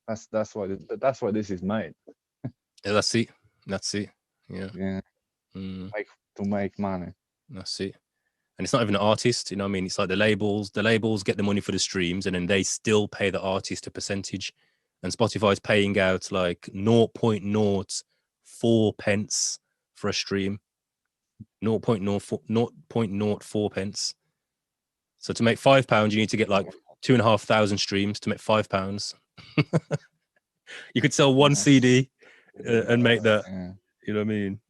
That's why this is made. Yeah, that's it. Yeah. To make money. That's it. And it's not even an artist, you know what I mean? It's like the labels get the money for the streams and then they still pay the artist a percentage. And Spotify's paying out like 0.04 pence for a stream. 0.04 pence. So to make £5, you need to get like 2,500 streams to make £5. You could sell one CD and make that. You know what I mean?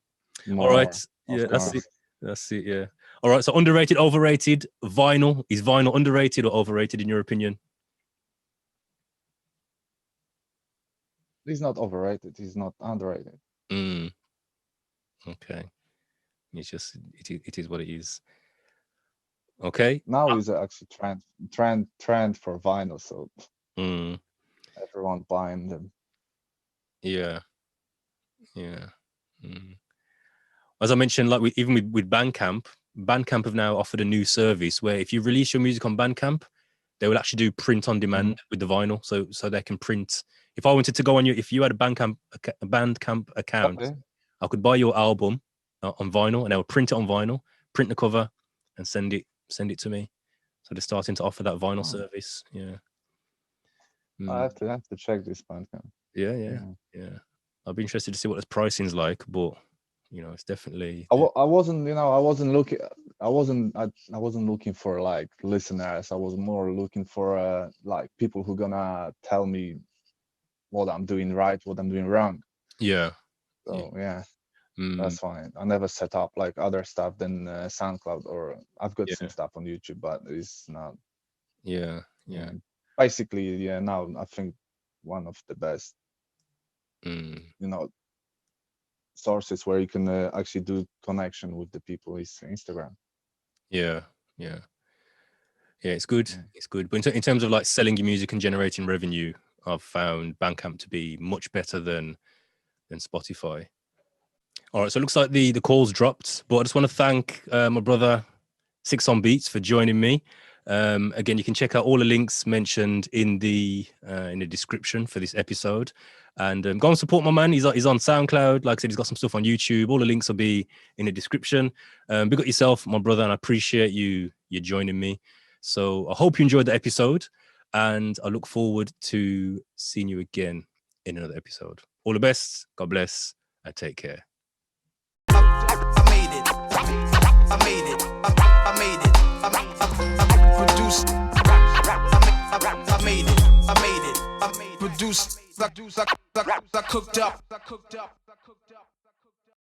All right. Yeah, that's it. Yeah. All right. So underrated, overrated, vinyl. Is vinyl underrated or overrated in your opinion? It's not overrated. It's not underrated. Okay. It's just it is what it is. Okay. Now is actually trend for vinyl, so everyone buying them. Yeah. As I mentioned, like with Bandcamp have now offered a new service where if you release your music on Bandcamp, they will actually do print on demand with the vinyl, so they can print. If I wanted to go on if you had a Bandcamp account, I could buy your album on vinyl and they would print it on vinyl, print the cover, and send it to me. So they're starting to offer that vinyl service. Yeah. I have to check this Bandcamp. Yeah. I'll be interested to see what the pricing's like, but you know, it's definitely. I wasn't looking for like listeners. I was more looking for like people who gonna tell me what I'm doing right, what I'm doing wrong. Yeah. So that's fine. I never set up like other stuff than SoundCloud, or I've got some stuff on YouTube, but it's not. Yeah. Basically, now I think one of the best, you know, sources where you can actually do connection with the people is Instagram. Yeah, it's good. It's good, but in terms of like selling your music and generating revenue, I've found Bandcamp to be much better than Spotify. All right, so it looks like the call's dropped, but I just want to thank my brother SyXon Beatz for joining me. Again, you can check out all the links mentioned in the description for this episode, and go and support my man. He's on SoundCloud. Like I said, he's got some stuff on YouTube. All the links will be in the description. Big up yourself, my brother, and I appreciate you joining me. So I hope you enjoyed the episode, and I look forward to seeing you again in another episode. All the best. God bless, and take care. I made it. Produced. I made it. Produced. I cooked up.